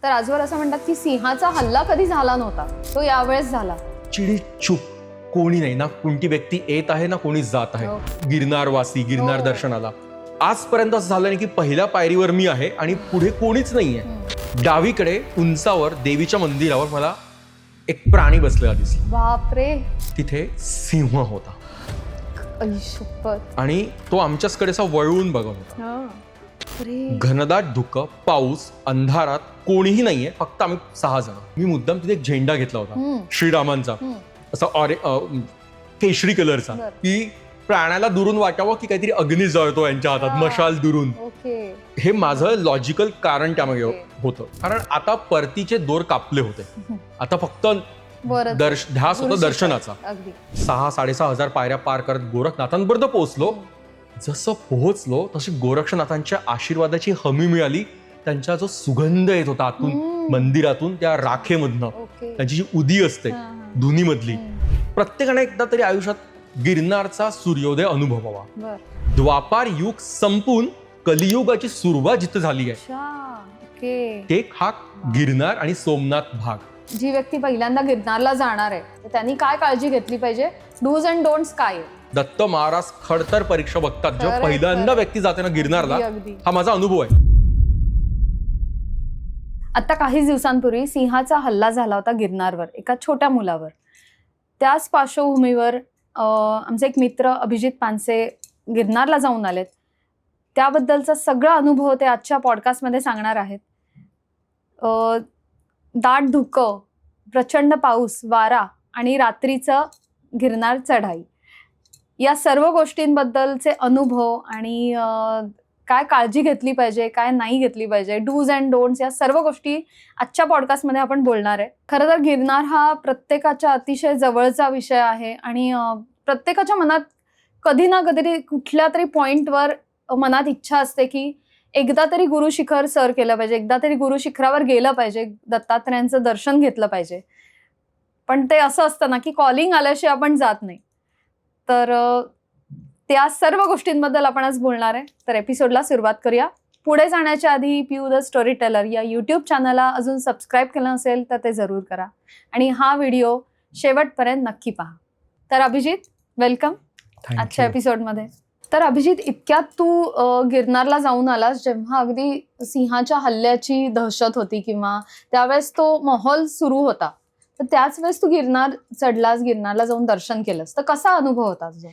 तर आजवर असं म्हणतात की सिंहाचा हल्ला कधी झाला नव्हता, तो यावेळेस झाला. चिडी चूप, कोणी नाही ना, कोणती व्यक्ती येत आहे ना कोणी जात आहे. हो. गिरनारवासी गिरनार दर्शनाला आजपर्यंत असं झालं नाही की पहिल्या पायरीवर मी आहे आणि पुढे कोणीच नाहीये. डावीकडे उंचावर देवीच्या मंदिरावर मला एक प्राणी बसलेला दिसला. बापरे, तिथे सिंह होता आई शपथ. आणि तो आमच्याचकडे असा वळून बघत होता. हा. अरे, घनदाट धुकं, पाऊस, अंधारात कोणीही नाहीये, फक्त आम्ही 6 जण. मी मुद्दाम तिथे एक झेंडा घेतला होता श्रीरामांचा, असा केशरी कलरचा, बरं. की प्राण्याला दुरून वाटावं की काहीतरी अग्नी जळतो यांच्या हातात, मशाल दुरून. ओके. हे माझं लॉजिकल कारण त्यामागे ओके. होतं. कारण आता परतीचे दोर कापले होते, आता फक्त बरं. ध्यास होता दर्शनाचा. अगदी. 6,000-6,500 पायऱ्या पार करत गोरखनाथांपर्यंत पोहोचलो. जसं पोहोचलो तशी गोरक्षनाथांच्या आशीर्वादाची हमी मिळाली. त्यांचा जो सुगंध येत होता आतून, मंदिरातून, त्या राखेमधनं, ओके. त्यांची जी उदी असते धुनीमधली. प्रत्येकाने एकदा तरी आयुष्यात गिरनारचा सूर्योदय अनुभवावा. बर. द्वापार युग संपून कलियुगाची सुरुवात जिथे झाली आहे, अच्छा. ओके. ते हा गिरनार आणि सोमनाथ भाग. जी व्यक्ती पहिल्यांदा गिरनारला जाणार आहे तर त्यांनी काय काळजी घेतली पाहिजे, डूज अँड डोंट्स काय आहे? दत्त महाराज खडतर परीक्षा बघतात. जेव्हा खरंय, पहिल्यांदा खरंय. व्यक्ती जाते ना गिरनारला, अगदी. हा माझा अनुभव आहे. आता काही दिवसांपूर्वी सिंहाचा हल्ला झाला होता गिरनारवर, एका छोट्या मुलावर. त्याच पार्श्वभूमीवर आमचे एक मित्र अभिजित पानसे गिरनारला जाऊन आलेत. त्याबद्दलचा सगळा अनुभव ते आजच्या पॉडकास्टमध्ये सांगणार आहेत. दाट धुकं, प्रचंड पाऊस, वारा आणि रात्रीचं गिरनार चढाई, या सर्व गोष्टींबद्दलचे अनुभव आणि काय काळजी घेतली पाहिजे, काय नाही घेतली पाहिजे, डूज अँड डोंट्स, या सर्व गोष्टी आजच्या पॉडकास्टमध्ये आपण बोलणार आहे. खरं तर गिरनार हा प्रत्येकाच्या अतिशय जवळचा विषय आहे आणि प्रत्येकाच्या मनात कधी ना कधी कुठल्या तरी पॉइंटवर मनात इच्छा असते की एकदा तरी गुरु शिखर सर केलं पाहिजे, एकदा तरी गुरु शिखरावर गेलं पाहिजे, दत्तात्रयांचं दर्शन घेतलं पाहिजे. पण ते असं असतं ना की कॉलिंग आल्याशिवाय आपण जात नाही. तर त्या सर्व गोष्टींबद्दल आपण आज बोलणार आहे. तर एपिसोडला सुरुवात करूया. पुढे जाण्याच्या आधी पिऊ द स्टोरी टेलर या यूट्यूब चॅनलला अजून सबस्क्राईब केलं नसेल तर ते जरूर करा आणि हा व्हिडिओ शेवटपर्यंत नक्की पहा. तर अभिजित, वेलकम आजच्या एपिसोडमध्ये. तर अभिजित, इतक्यात तू गिरनारला जाऊन आलास जेव्हा अगदी सिंहाच्या हल्ल्याची दहशत होती किंवा त्यावेळेस तो माहोल सुरू होता. तर त्याच वेळेस तू गिरनार चढलास, गिरनारला जाऊन दर्शन केलंस. तर कसा अनुभव होता तुझा?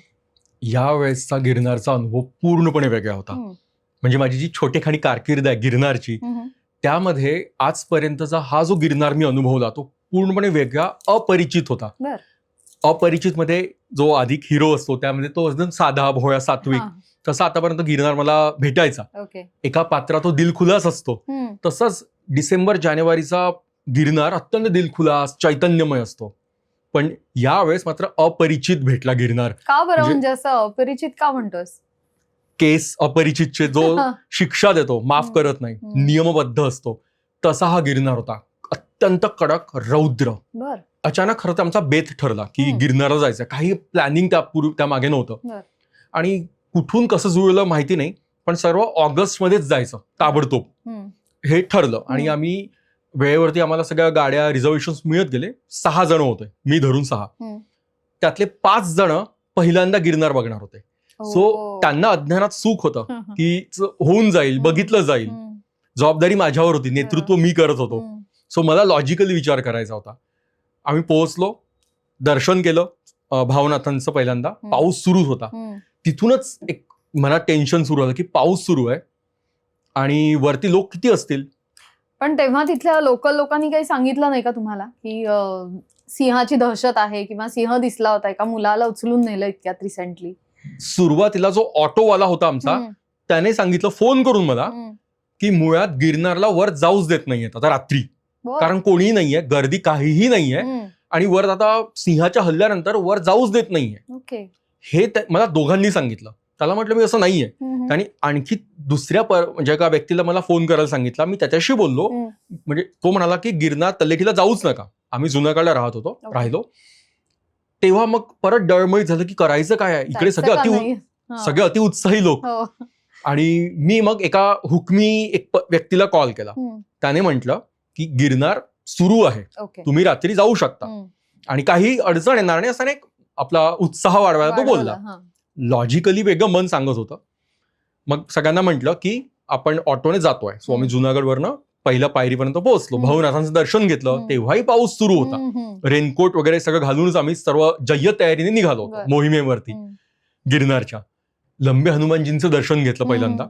या वेळेसचा गिरनारचा अनुभव पूर्णपणे वेगळा होता. म्हणजे माझी जी छोटेखानी कारकीर्द आहे गिरनारची, त्यामध्ये आजपर्यंतचा हा जो गिरनार मी अनुभवला तो पूर्णपणे वेगळा, अपरिचित होता. अपरिचित मध्ये जो अधिक हिरो असतो त्यामध्ये तो एकदम साधा, भोळा, सात्विक, तसा आतापर्यंत गिरनार मला भेटायचा. एका पात्रात तो दिलखुलास असतो. तसंच डिसेंबर जानेवारीचा गिरनार अत्यंत दिलखुलास, चैतन्यमय असतो. पण यावेळेस मात्र अपरिचित भेटला गिरनार. का बरं? म्हणजे असं अपरिचित का म्हणतोस? केस अपरिचितचे जो शिक्षा देतो, माफ करत नाही, नियमबद्ध असतो, तसा हा गिरनार होता. अत्यंत कडक, रौद्र. बर. अचानक खरं तर आमचा बेत ठरला की गिरनारला जायचं. काही प्लॅनिंग त्या मागे नव्हतं आणि कुठून कसं जुळलं माहिती नाही, पण सर्व ऑगस्टमध्येच जायचं ताबडतोब हे ठरलं. आणि आम्ही वेळेवरती, आम्हाला सगळ्या गाड्या, रिझर्वेशन मिळत गेले. 6 जण होते, मी धरून 6. त्यातले 5 जण पहिल्यांदा गिरनार बघणार होते. सो त्यांना अज्ञानात सुख होतं की होऊन जाईल, बघितलं जाईल. जबाबदारी माझ्यावर होती, नेतृत्व मी करत होतो. सो मला लॉजिकली विचार करायचा होता. आम्ही पोहोचलो, दर्शन केलं भावनाथांचं पहिल्यांदा. पाऊस सुरू होता. तिथूनच एक मनात टेन्शन सुरू झालं की पाऊस सुरू आहे आणि वरती लोक किती असतील. पण तेव्हा तिथल्या लोकल लोकांनी काही सांगितलं नाही का तुम्हाला की सिंहाची दहशत आहे किंवा सिंह दिसला होता, एका मुलाला उचलून नेलं इतक्यात रिसेंटली? सुरुवातीला जो ऑटोवाला होता आमचा, त्याने सांगितलं फोन करून मला की मुळात गिरनारला वर जाऊच देत नाहीयेत आता रात्री, कारण कोणीही नाहीये, गर्दी काहीही नाहीये आणि वर आता सिंहाच्या हल्ल्यानंतर वर जाऊच देत नाहीये. हे मला दोघांनी सांगितलं. त्याला म्हटलं मी असं नाहीये. आणि आणखी दुसऱ्या म्हणजे एका व्यक्तीला मला फोन करायला सांगितला. मी त्याच्याशी बोललो. म्हणजे तो म्हणाला की गिरनार तल्लेखीला जाऊच नका. आम्ही जुन्याकडे राहिलो. तेव्हा मग परत डळमळीत झालं की करायचं काय आहे. इकडे सगळे अतिउत्साही लोक. आणि मी मग एका हुकमी एक व्यक्तीला कॉल केला. त्याने म्हटलं की गिरनार सुरू आहे, ओके. तुम्ही रात्री जाऊ शकता आणि काही अडचण येणार नाही असा एक आपला उत्साह वाढवायला तो बोलला. लॉजिकली वेगळं मन सांगत होतं. मग सगळ्यांना म्हटलं की आपण ऑटोने जातोय. सो आम्ही जुनागडवरनं पहिल्या पायरीपर्यंत पोहोचलो. भवनाथांचं दर्शन घेतलं. तेव्हाही पाऊस सुरू होता. रेनकोट वगैरे सगळं घालूनच आम्ही सर्व जय्यत तयारीने निघालो होतो मोहिमेवरती गिरनारच्या. लंबे हनुमानजींचं दर्शन घेतलं पहिल्यांदा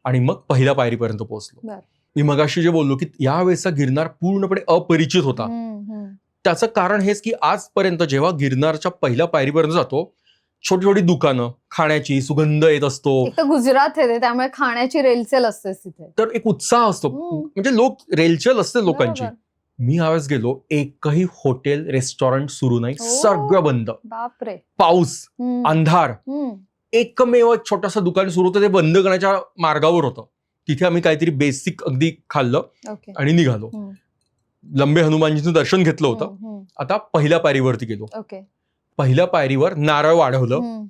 आणि मग पहिल्या पायरीपर्यंत पोहोचलो. मी मगाशी जे बोललो की यावेळेचा गिरनार पूर्णपणे अपरिचित होता. त्याचं कारण हेच की आजपर्यंत जेव्हा गिरनारच्या पहिल्या पायरीपर्यंत जातो, छोटी छोटी दुकानं, खाण्याची सुगंध येत असतो. गुजरात आहे त्यामुळे खाण्याची रेलचेल असते तिथे, तर एक उत्साह असतो. म्हणजे लोक रेलचेल असते लोकांची. मी यावेळेस गेलो, एकही हॉटेल रेस्टॉरंट सुरू नाही, सगळं बंद. बापरे. पाऊस, अंधार. एकमेव छोटंसं दुकान सुरू होतं, ते बंद करण्याच्या मार्गावर होतं. तिथे आम्ही काहीतरी बेसिक अगदी खाल्लं आणि निघालो. लंबे हनुमानजींचं दर्शन घेतलं होतं. आता पहिल्या पायरीवरती गेलो. पहिल्या पायरीवर नारळ वाढवलं.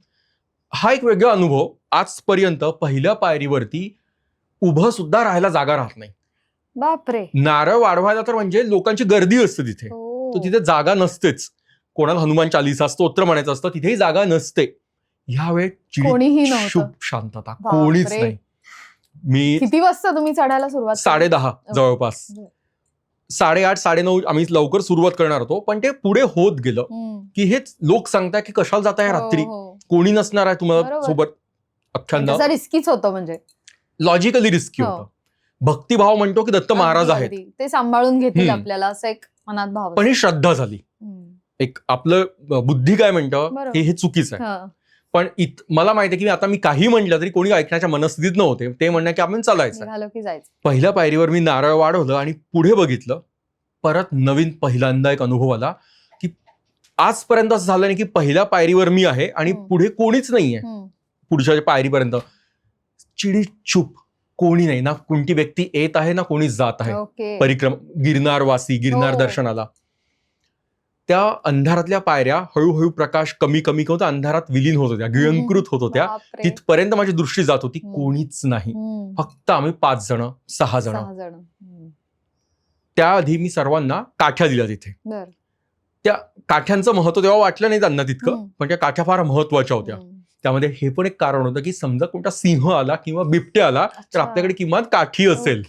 हा एक वेगळा अनुभव. आजपर्यंत पहिल्या पायरीवरती उभं सुद्धा राहायला जागा राहत नाही. बापरे. नारळ वाढवायला तर म्हणजे लोकांची गर्दी असते तिथे. तर तिथे जागा नसतेच. कोणाला हनुमान चालीसा स्तोत्र म्हणायचं असतं, तिथेही जागा नसते. ह्यावेळी शुभ शांतता, कोणीच नाही. मी किती वाजता तुम्ही चढायला सुरुवात? 10:30 जवळपास. 8:30 9:30 आम्ही लवकर सुरुवात करणार होतो, पण ते पुढे होत गेलं की हेच लोक सांगताय की कशाला जाताय रात्री, कोणी नसणार आहे तुम्हाला सोबत. अख्ख्यांदा रिस्कीच होतं, म्हणजे लॉजिकली रिस्की होतं. भक्तिभाव म्हणतो की दत्त महाराज आहेत, ते सांभाळून घेतील आपल्याला, असं एक मनात भाव. पण ही श्रद्धा झाली. एक आपलं बुद्धी काय म्हणतं हे चुकीचं आहे. पण मला माहिती आहे की आता मी काही म्हटलं तरी कोणी ऐकण्याच्या मनस्थितीत नव्हते. ते म्हणणं की आपण चालायचं. पहिल्या पायरीवर मी नारळ वाढवलं आणि पुढे बघितलं. परत नवीन पहिल्यांदा एक अनुभव आला की आजपर्यंत असं झालं नाही की पहिल्या पायरीवर मी आहे आणि पुढे कोणीच नाहीये. पुढच्या पायरीपर्यंत चिडीचूप, कोणी नाही ना. कोणती व्यक्ती येत आहे ना कोणी जात आहे. गिरनारवासी गिरनार दर्शनाला. त्या अंधारातल्या पायऱ्या हळूहळू प्रकाश कमी कमी होता, अंधारात विलीन होत होत्या, गिळंकृत होत होत्या. तिथपर्यंत माझी दृष्टी जात होती. कोणीच नाही. फक्त आम्ही 5 जण 6 जण. त्याआधी मी सर्वांना काठ्या दिल्या तिथे. त्या काठ्यांचं महत्व तेव्हा वाटलं नाही त्यांना तितकं, पण त्या काठ्या फार महत्वाच्या होत्या. त्यामध्ये हे पण एक कारण होतं की समजा कोणता सिंह आला किंवा बिबट्या आला तर आपल्याकडे किमान काठी असेल.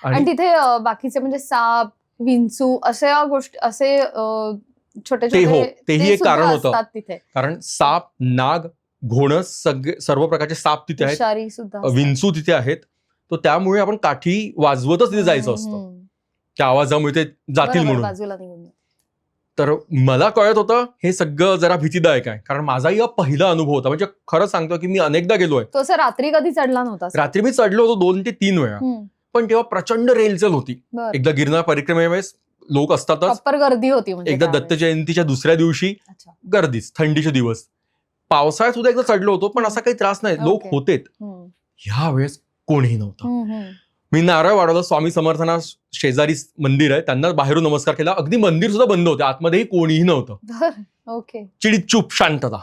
आणि तिथे बाकीचे म्हणजे साप, विंचू अशा गोष्टी, असे छोटे छोटे, तेही एक कारण होतं तिथे. कारण साप, नाग, घोणस सर्व प्रकारचे साप तिथे आहेत, विंचू तिथे आहेत. तर त्यामुळे आपण काठी वाजवतच तिथे जायचं असतं, त्या आवाजामुळे ते जातील म्हणून. तर मला कळत होतं हे सगळं जरा भीतीदायक आहे, कारण माझाही पहिला अनुभव होता. म्हणजे खरं सांगतो की मी अनेकदा गेलोय. तो असं रात्री कधी चढला नव्हता? रात्री मी चढलो होतो 2 ते 3 वेळा, पण तेव्हा प्रचंड रेलचल होती. एकदा गिरनार परिक्रमेवेळेस लोक असतातच, गर्दी होती. एकदा दत्त जयंतीच्या दुसऱ्या दिवशी गर्दीच, थंडीचे दिवस. पावसाळ्यात सुद्धा एकदा चढलो होतो, पण असा काही त्रास नाही, लोक होते. ह्या वेळेस कोणीही नव्हतं. मी नारळ वाढवलं. स्वामी समर्थांना शेजारी मंदिर आहे, त्यांना बाहेरून नमस्कार केला. अगदी मंदिर सुद्धा बंद होते, आतमध्येही कोणीही नव्हतं. चिडीचूप शांतता.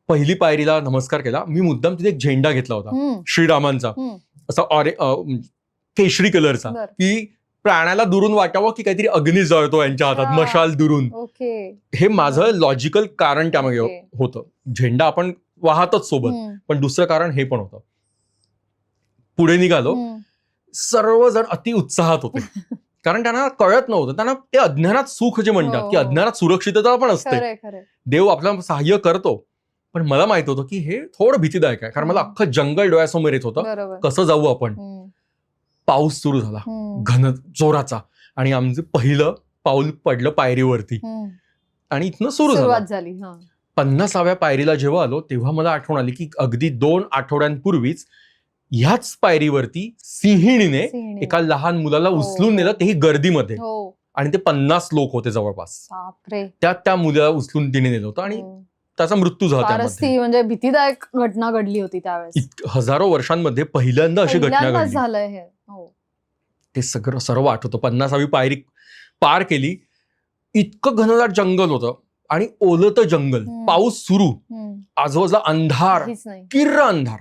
पहिली पायरीला नमस्कार केला. मी मुद्दाम तिथे एक झेंडा घेतला होता श्रीरामांचा, असा केशरी कलरचा, की प्राण्याला दुरून वाटावं की काहीतरी अग्नी जळतो यांच्या हातात, मशाल दुरून. हे माझं लॉजिकल कारण त्यामागे होतं. झेंडा आपण वाहतच सोबत, पण दुसरं कारण हे पण होतं. पुढे निघालो. सर्वजण अति उत्साहात होते, कारण त्यांना कळत नव्हतं. त्यांना ते अज्ञानात सुख जे म्हणतात की अज्ञानात सुरक्षितता पण असते. देव आपल्याला सहाय्य करतो, पण मला माहित होतं की हे थोडं भीतीदायक आहे, कारण मला अख्खं जंगल डोळ्यासमोर येत होतं. कसं जाऊ आपण. पाऊस सुरू झाला घन जोराचा, आणि आमचं पहिलं पाऊल पडलं पायरीवरती आणि इथनं सुरुवात झाली. 50व्या पायरीला जेव्हा आलो तेव्हा मला आठवण आली की अगदी 2 आठवड्यांपूर्वीच ह्याच पायरीवरती सिंहिणीने एका लहान मुलाला उचलून नेलं, तेही गर्दीमध्ये. आणि ते 50 लोक होते जवळपास. त्या मुलाला उचलून तिने नेलं होतं आणि त्याचा मृत्यू झाला. म्हणजे भीतीदायक घटना घडली होती त्यावेळेस. हजारो वर्षांमध्ये पहिल्यांदा अशी घटना घडली. ते सगळं सर्व आठवतं. 50वी पायरी पार केली. इतकं घनदाट जंगल होतं आणि ओलत जंगल, पाऊस सुरू, आजूबाजूला अंधार, किर्र अंधार.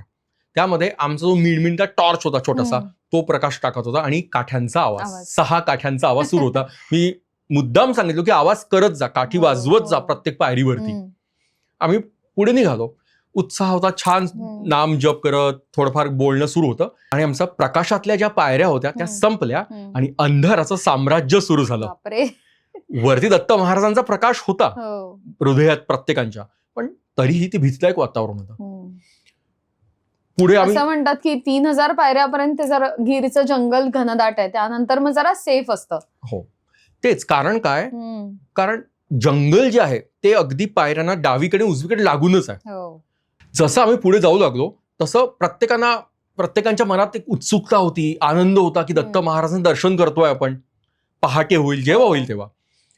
त्यामध्ये आमचा जो मिणमिणका टॉर्च होता छोटासा, तो प्रकाश टाकत होता आणि काठ्यांचा आवाज, 6 काठ्यांचा आवाज सुरू होता. मी मुद्दाम सांगितलं की आवाज करत जा, काठी वाजवत जा प्रत्येक पायरीवरती. आम्ही पुढे निघालो. उत्साह होता, छान नाम जप करत थोडंफार बोलणं सुरू होतं आणि आमचा प्रकाशातल्या ज्या पायऱ्या होत्या त्या संपल्या आणि अंधाराचं साम्राज्य सुरू झालं. वरती दत्त महाराजांचा प्रकाश होता हृदयात प्रत्येकांच्या, पण तरीही ते भीतीदायक वातावरण होतं. पुढे आम्ही असं म्हणतात की 3000 पायऱ्यापर्यंत जर गिरचं जंगल घनदाट आहे, त्यानंतर मग जरा सेफ असतं. हो तेच कारण काय, कारण जंगल जे आहे ते अगदी पायऱ्यांना डावीकडे उजवीकडे लागूनच आहे. जसं आम्ही पुढे जाऊ लागलो तसं प्रत्येकांच्या मनात एक उत्सुकता होती, आनंद होता की दत्त महाराजांचं दर्शन करतोय आपण, पहाटे होईल जेव्हा होईल तेव्हा.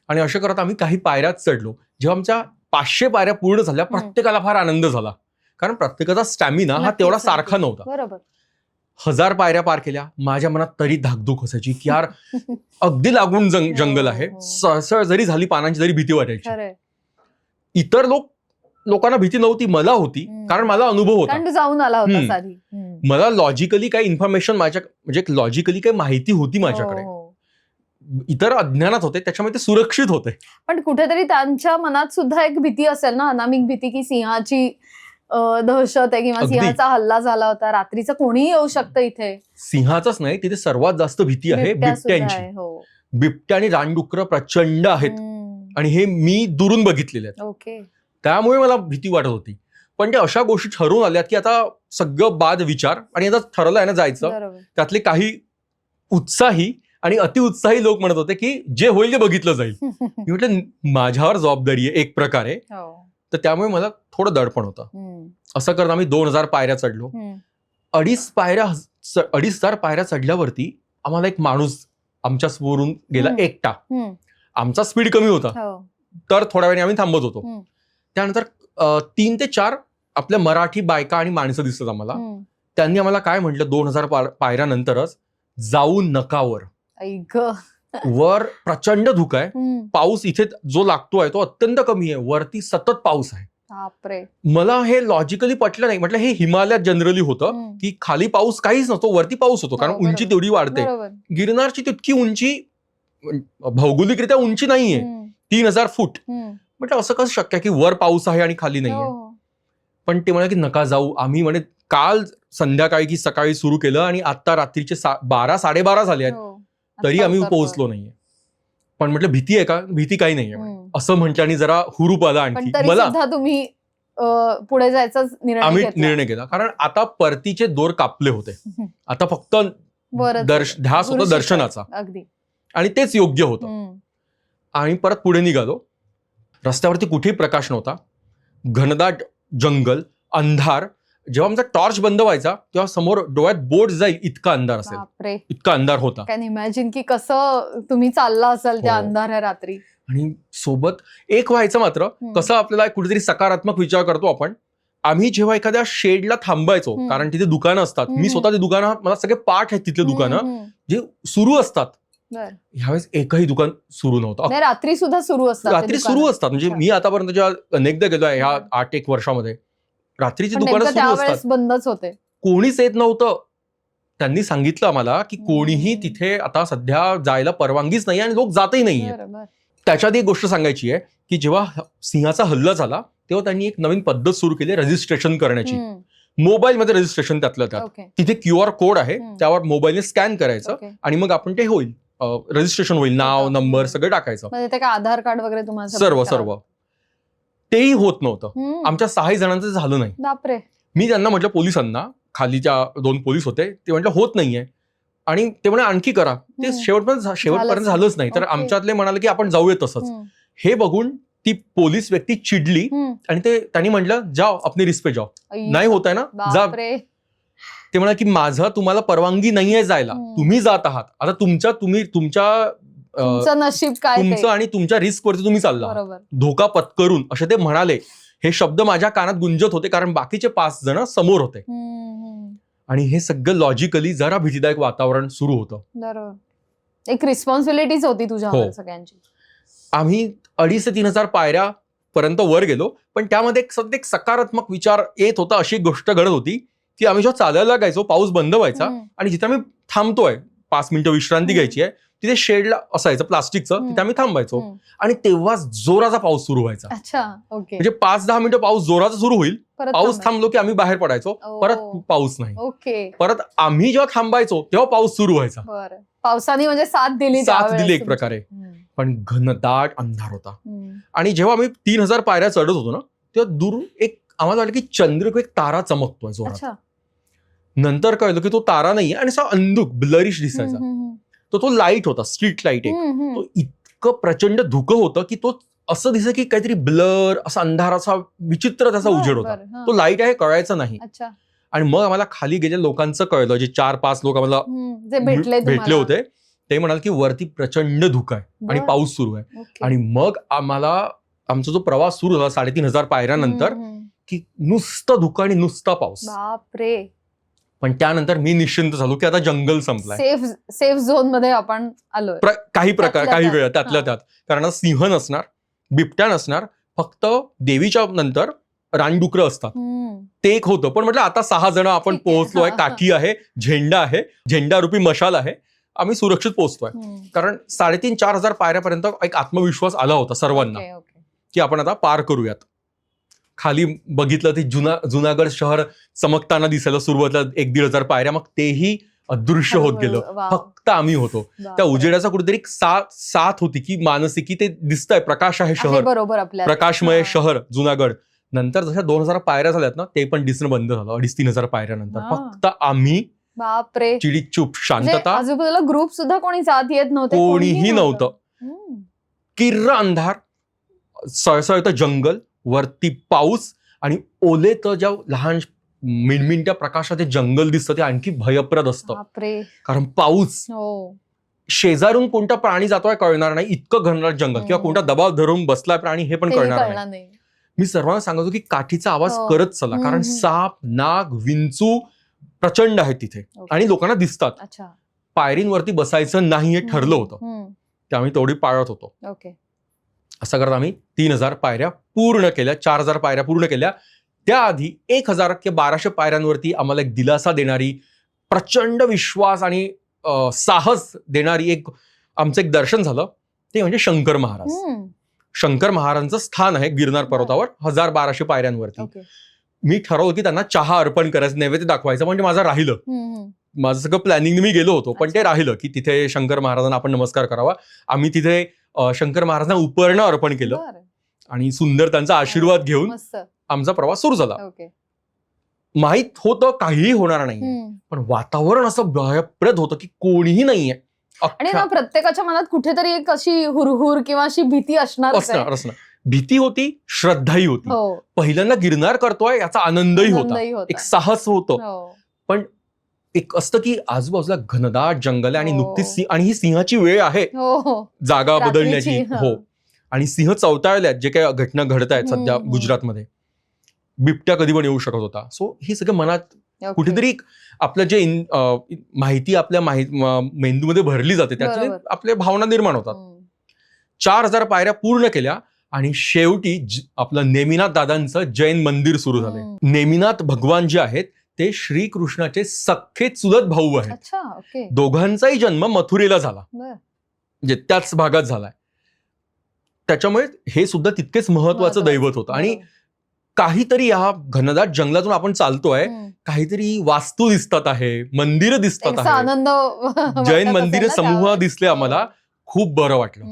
आणि असं करत आम्ही काही पायऱ्यात चढलो. जेव्हा आमच्या 500 पायऱ्या पूर्ण झाल्या प्रत्येकाला फार आनंद झाला, कारण प्रत्येकाचा स्टॅमिना हा तेवढा सारखा नव्हता. बरोबर. 1000 पायऱ्या पार केल्या. माझ्या मनात तरी धाकधूक असायची की यार अगदी लागून जंगल आहे, सळसळ जरी झाली पानांची तरी भीती वाटायची. इतर लोकांना भीती नव्हती, मला होती, कारण मला अनुभव होता, जाऊन आला होता. मला लॉजिकली काही इन्फॉर्मेशन म्हणजे लॉजिकली काही माहिती होती माझ्याकडे. इतर अज्ञानात होते, त्याच्यामुळे ते सुरक्षित होते. पण कुठेतरी त्यांच्या मनात सुद्धा एक भीती असेल ना, अनामिक भीती, की सिंहाची दहशत आहे किंवा सिंहाचा हल्ला झाला होता, रात्रीचं कोणीही येऊ शकतं इथे. सिंहाचाच नाही, तिथे सर्वात जास्त भीती आहे बिबट्यांची. बिबट्या आणि रानडुक्कर प्रचंड आहेत आणि हे मी दुरून बघितलेले आहेत. त्यामुळे मला भीती वाटत होती. पण त्या अशा गोष्टी ठरवून आल्यात की आता सगळं बाद विचार आणि आता ठरलंय ना जायचं. त्यातले काही उत्साही आणि अतिउत्साही लोक म्हणत होते की जे होईल ते बघितलं जाईल. मी म्हटलं माझ्यावर जबाबदारी आहे एक प्रकारे, तर त्यामुळे मला थोडं दडपण होतं. असं करत आम्ही 2000 पायऱ्या चढलो. 2500 पायऱ्या चढल्यावरती आम्हाला एक माणूस आमच्या समोरून गेला एकटा. आमचा स्पीड कमी होता, तर थोड्या वेळाने आम्ही थांबत होतो. त्यानंतर 3 ते 4 आपल्या मराठी बायका आणि माणसं दिसतात आम्हाला. त्यांनी आम्हाला काय म्हटलं, 2000 पायऱ्यानंतरच जाऊ नका वर प्रचंड धुकं आहे, पाऊस इथे जो लागतोय तो अत्यंत कमी आहे, वरती सतत पाऊस आहे. मला हे लॉजिकली पटलं नाही. म्हटलं हे हिमालयात जनरली होतं की खाली पाऊस काहीच नसतो, वरती पाऊस होतो, कारण उंची तेवढी वाढते. गिरनारची तितकी उंची भौगोलिकरित्या उंची नाहीये, 3000 फूट. म्हटलं असं कसं शक्य आहे की वर पाऊस आहे आणि खाली नाहीये. पण ते म्हणाले की नका जाऊ. आम्ही म्हणे काल संध्याकाळी की सकाळी सुरू केलं आणि आता रात्रीचे 12-12:30 झाले आहेत, तरी आम्ही पोहोचलो नाहीये. पण म्हटलं भीती आहे का, भीती काही नाहीये असं म्हटलं आणि जरा हुरूप आला आणखी मला. तुम्ही पुढे जायचा आम्ही निर्णय केला, कारण आता परतीचे दोर कापले होते, आता फक्त ध्यास होता दर्शनाचा आणि तेच योग्य होतं. आणि परत पुढे निघालो. रस्त्यावरती कुठेही प्रकाश नव्हता, घनदाट जंगल, अंधार. जेव्हा आमचा टॉर्च बंद व्हायचा तेव्हा समोर डोळ्यात बोट जाईल इतका अंधार असेल, इतका अंधार होता. कॅन इमॅजिन की कसं तुम्ही चालला असाल त्या अंधाऱ्या रात्री. आणि सोबत एक व्हायचं मात्र, कसं आपल्याला कुठेतरी सकारात्मक विचार करतो आपण. आम्ही जेव्हा एखाद्या शेडला थांबायचो, कारण तिथे दुकानं असतात, मी स्वतः ते दुकानं, मला सगळे पाठ आहेत तिथले दुकानं जे सुरू असतात. ह्यावेळेस एकही दुकान सुरू नव्हतं. रात्री सुद्धा सुरू असतात. म्हणजे मी आतापर्यंत जेव्हा अनेकदा गेलोय ह्या 8-1 वर्षामध्ये, रात्रीची दुकानं सुरू असतात, बंदच होते, कोणीच येत नव्हतं. त्यांनी सांगितलं आम्हाला की कोणीही तिथे आता सध्या जायला परवानगीच नाही आणि लोक जातही नाहीये. त्याच्यात एक गोष्ट सांगायची आहे की जेव्हा सिंहाचा हल्ला झाला तेव्हा त्यांनी एक नवीन पद्धत सुरू केली रजिस्ट्रेशन करण्याची. मोबाईलमध्ये रजिस्ट्रेशन त्यातलं त्यात. तिथे QR कोड आहे, त्यावर मोबाईलने स्कॅन करायचं आणि मग आपण ते होईल, रजिस्ट्रेशन होईल, नाव नंबर सगळं टाकायचं, आधार कार्ड वगैरे तुम्हाला सर्व. तेही होत नव्हतं. आमच्या 6 जणांचं झालं नाही. मी त्यांना म्हटलं, पोलिसांना, खालीच्या 2 पोलीस होते, ते म्हटलं होत नाहीये आणि ते म्हणे आणखी करा. ते शेवटपर्यंत झालंच नाही. तर आमच्यातले म्हणाले की आपण जाऊया तसंच. हे बघून ती पोलीस व्यक्ती चिडली आणि त्यांनी म्हटलं जाओ अपनी रिस्क पे जाओ, नाही होत आहे ना जा. ते म्हणाले की माझं तुम्हाला परवानगी नाहीये जायला, तुम्ही जात आहात, आता तुमचं नशीब काय, तुमचं आणि तुमच्या रिस्क वरती तुम्ही चालला, धोका पत्करून, असे ते म्हणाले. हे शब्द माझ्या कानात गुंजत होते, कारण बाकीचे 5 जण समोर होते आणि हे सगळं लॉजिकली जरा भीतीदायक वातावरण सुरू होतं. बरोबर, एक रिस्पॉन्सिबिलिटीच होती तुझ्यावर सगळ्यांची. आम्ही 2,500 ते 3,000 पायऱ्या पर्यंत वर गेलो, पण त्यामध्ये एक सकारात्मक विचार येत होता. अशी गोष्ट घडत होती की आम्ही जेव्हा चालायला लागायचो पाऊस बंद व्हायचा हम्म. आणि जिथे आम्ही थांबतोय 5 मिनिटं विश्रांती घ्यायची आहे तिथे शेडला असायचं प्लास्टिकचं, तिथे आम्ही थांबायचो हम्म. आणि तेव्हाच जोराचा पाऊस सुरू व्हायचा. अच्छा, ओके. म्हणजे 5-10 मिनिटं पाऊस जोराचा सुरू होईल, परत पाऊस थांबायचं. थांबलो की आम्ही बाहेर पडायचो, ओ. परत पाऊस नाही. ओके, परत आम्ही जेव्हा थांबायचो तेव्हा पाऊस सुरू व्हायचा. बरं. पावसाने म्हणजे साथ दिली साथ त्यावेळेस दिली एक तुमची. प्रकारे. हम्म. पण घनदाट अंधार होता हम्म. आणि जेव्हा आम्ही 3000 पायऱ्या चढत होतो ना तेव्हा दूर एक आम्हाला वाटलं की चंद्र एक तारा चमकतोय जोरात. अच्छा. नंतर कळलं की तो तारा नाहीये आणि असा अंधुक ब्लरिश दिसायचा. हम्म, हम्म, तो लाईट होता, स्ट्रीट लाईट एक. हम्म, हम्म. तो इतकं प्रचंड धुकं होतं की तो असं दिसत की काहीतरी ब्लर असा अंधाराचा विचित्र त्याचा बरं, उजेड होता. बरं, हं. तो लाईट आहे कळायचं नाही. अच्छा. आणि मग आम्हाला खाली गेलेल्या लोकांचं कळलं, जे 4-5 लोक आम्हाला जे भेटले भेटले होते ते म्हणाले की वरती प्रचंड धुकं आहे आणि पाऊस सुरू आहे. आणि मग आम्हाला आमचा जो प्रवास सुरू झाला 3500 पायऱ्यानंतर की नुसतं धुकं आणि नुसता पाऊस. बापरे. पण त्यानंतर मी निश्चिंत झालो की आता जंगल संपलाय. सेफ झोन मध्ये आपण आलोय. काही त्यातल्या वेळा त्यात. त्यातल्या त्यात. कारण सिंह नसणार, बिबट्या नसणार, फक्त देवीच्या नंतर रानडुकरं असतात. ते एक होतं. पण म्हटलं आता 6 जण आपण ठीक आहे. पोहोचलोय, हा, काठी आहे, झेंडा आहे, झेंडारूपी मशाल आहे, आम्ही सुरक्षित पोहोचतोय. कारण 3,500-4,000 पायऱ्यापर्यंत एक आत्मविश्वास आला होता सर्वांना ओके, ओके. की आपण आता पार करूयात. खाली बघितलं ते जुनागड शहर चमकताना दिसायला सुरुवातीला 1,500 पायऱ्या, मग तेही अदृश्य होत गेलं. वा. फक्त आम्ही होतो. त्या बापरे. उजेडाचा कुठेतरी एक साथ होती की मानसिक, की ते दिसतंय प्रकाश आहे आहे शहर, बरोबर आपल्याला. प्रकाशमय हा. शहर जुनागड. नंतर जशा 2,000 पायऱ्या झाल्यात ना ते पण दिसणं बंद झालं. 2,500-3,000 पायऱ्यानंतर हा. फक्त आम्ही बापरे. चिडीचूप म्हणजे शांतता, आजूबाजूला ग्रुप सुद्धा कोणी जात येत नव्हते. कोणीही नव्हतं. हम्म. किर्र अंधार, सळसळतं जंगल, वरती पाऊस आणि ओले तर ज्या लहान मिणमिणत्या प्रकाशात ते जंगल दिसतं ते आणखी भयप्रद असतं. बापरे. कारण पाऊस, हो. शेजारून कोणता प्राणी जातोय कळणार नाही, इतकं घनदाट जंगल, किंवा कोणता दबाव धरून बसलाय प्राणी हे पण तेही कळणार कळणार नाही. नाही. मी सर्वांना सांगतो की काठीचा आवाज हो. करत चला, कारण साप, नाग, विंचू प्रचंड आहेत तिथे ओके. आणि लोकांना दिसतात. अच्छा. पायरींवरती बसायचं नाही हे ठरलं होतं, हम्म. ते आम्ही तेवढी पाळत होतो. ओके. असं करत आम्ही 3,000 पायऱ्या पूर्ण केल्या, 4,000 पायऱ्या पूर्ण केल्या. त्याआधी 1,000 किंवा 1,200 पायऱ्यांवरती आम्हाला एक दिलासा देणारी, प्रचंड विश्वास आणि साहस देणारी आमचं एक दर्शन झालं. ते म्हणजे शंकर महाराज. शंकर महाराजांचं स्थान आहे गिरनार पर्वतावर 1,000-1,200 पायऱ्यांवरती. ओके. मी ठरवलं की त्यांना चहा अर्पण करायचं, नैवेद्य दाखवायचं, म्हणजे माझं राहिलं. माझं सगळं प्लॅनिंग मी गेलो होतो, पण ते राहिलं की तिथे शंकर महाराजांना आपण नमस्कार करावा. आम्ही तिथे शंकर महाराजांना उपरणं अर्पण केलं बरं. आणि सुंदर त्यांचा आशीर्वाद घेऊन मस्त. आमचा प्रवास सुरू झाला. ओके. माहित होतं काहीही होणार नाही, पण वातावरण असं भयप्रद होतं की कोणीही नाहीये. आणि ना प्रत्येकाच्या मनात कुठेतरी एक अशी हुरहुर किंवा अशी भीती असणार. असणार. भीती होती, श्रद्धाही होती. हो. पहिल्यांदा गिरनार करतोय याचा आनंदही होता, एक साहस होतं. हो. पण एक असतं की आजूबाजूला घनदाट जंगल आहे आणि हो. नुकतीच आणि ही सिंहाची वेळ आहे हो. जागा बदलण्याची. रात्रीची, हो. आणि सिंह चवताळल्यात, जे काही घटना घडत आहेत सध्या गुजरातमध्ये. बिबट्या कधी पण येऊ शकत होता. सो ही सगळं मनात ओके. कुठेतरी आपलं जे माहिती आपल्या मेंदूमध्ये भरली जाते, त्याचे बरोबर. आपल्या भावना निर्माण होतात. 4,000 पायऱ्या पूर्ण केल्या आणि शेवटी आपलं नेमिनाथ दादांचं जैन मंदिर सुरू झालंय. नेमिनाथ भगवान जे आहेत ते श्रीकृष्णाचे सख्खे चुलत भाऊ आहेत. अच्छा. ओके. दोघांचाही जन्म मथुरेला झाला, बरं. म्हणजे त्याच भागात झालाय. त्याच्यामुळे हे सुद्धा तितकेच महत्वाचं दैवत होतं. आणि काहीतरी या घनदाट जंगलातून आपण चालतोय, काहीतरी वास्तू दिसतात आहे, मंदिरं दिसतात आहे, आनंद जैन मंदिर समूह दिसले. आम्हाला खूप बरं वाटलं,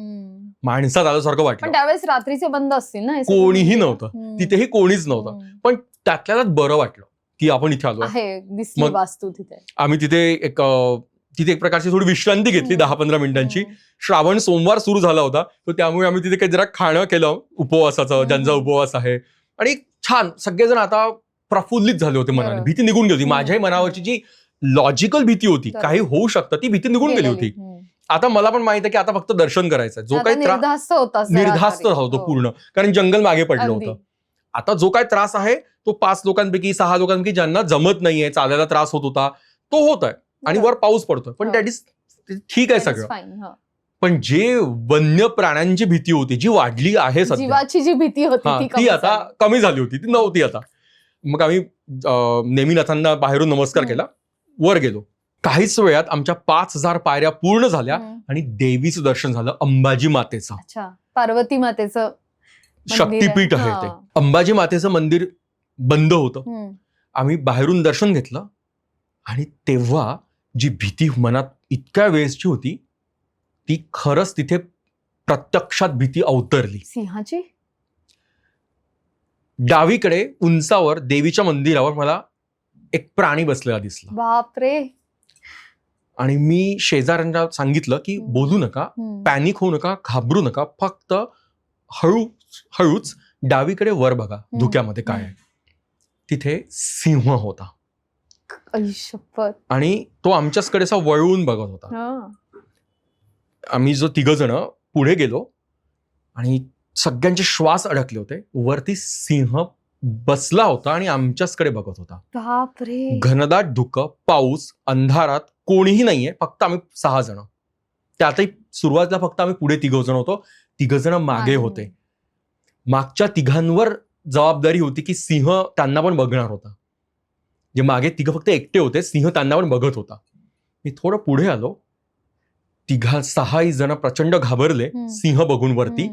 माणसात आल्यासारखं पण वाटलं. त्यावेळेस रात्रीचे बंद असतील ना हे सगळे कोणीही मंदिरं? नव्हतं तिथेही, कोणीच नव्हतं. पण त्यातल्या बरं वाटलं की आपण इथे आलो. आहे दिसली मग वास्तू तिथे. आम्ही तिथे एक प्रकारची थोडी विश्रांती घेतली 10-15 मिनिटांची. श्रावण सोमवार सुरू झाला होता, तर त्यामुळे आम्ही तिथे काही जरा खाणं केलं उपवासाचं, ज्यांचा उपवास आहे. आणि छान सगळेजण आता प्रफुल्लित झाले होते मनाने. बरोबर. भीती निघून गेली होती. माझ्याही मनावरची जी लॉजिकल भीती होती, बरोबर. काही होऊ शकतं, ती भीती निघून गेली होती. आता मला पण माहिती आहे की आता फक्त दर्शन करायचं. जो काही निर्धास्त होतो पूर्ण, कारण जंगल मागे पडलं होतं. आता जो काय त्रास आहे तो 5 लोकांपैकी 6 लोकांपैकी ज्यांना जमत नाहीये, चालायला त्रास होत होता, तो होत आहे. आणि वर पाऊस पडतोय, पण दॅट इज ठीक आहे सगळं. पण जे वन्य प्राण्यांची भीती होती, जी वाढली आहे सध्या, जीवाची जी भीती होती ती आता कमी झाली होती, ती नव्हती आता. मग आम्ही नेमिनाथांना बाहेरून नमस्कार केला, वर गेलो. काहीच वेळात आमच्या 5,000 पायऱ्या पूर्ण झाल्या आणि देवीचं दर्शन झालं, अंबाजी मातेचं. अच्छा, पार्वती मातेचं शक्तीपीठ आहे ते. अंबाजी मातेचं मंदिर बंद होतं. आम्ही बाहेरून दर्शन घेतलं आणि तेव्हा जी भीती मनात इतक्या वेळेसची होती ती खरंच तिथे प्रत्यक्षात भीती अवतरली. सिंहाची? डावीकडे उंचावर देवीच्या मंदिरावर मला एक प्राणी बसलेला दिसला. बापरे. आणि मी शेजाऱ्यांना सांगितलं की बोलू नका, पॅनिक होऊ नका, घाबरू नका, फक्त हळूच डावीकडे वर बघा धुक्यामध्ये काय आहे. तिथे सिंह होता आणि तो आमच्याचकडे असा वळून बघत होता. आम्ही जो 3 जण पुढे गेलो आणि सगळ्यांचे श्वास अडकले होते. वरती सिंह बसला होता आणि आमच्याचकडे बघत होता. बापरे. घनदाट धुकं, पाऊस, अंधारात, कोणीही नाहीये, फक्त आम्ही 6 जण. त्यातही सुरुवातीला फक्त आम्ही पुढे 3 जण होतो, 3 जण मागे होते. मागच्या 3 जबाबदारी होती की सिंह त्यांना पण बघणार होता. जे मागे 3 फक्त एकटे होते, सिंह त्यांना पण बघत होता. मी थोडं पुढे आलो. 6 जण प्रचंड घाबरले सिंह बघून वरती.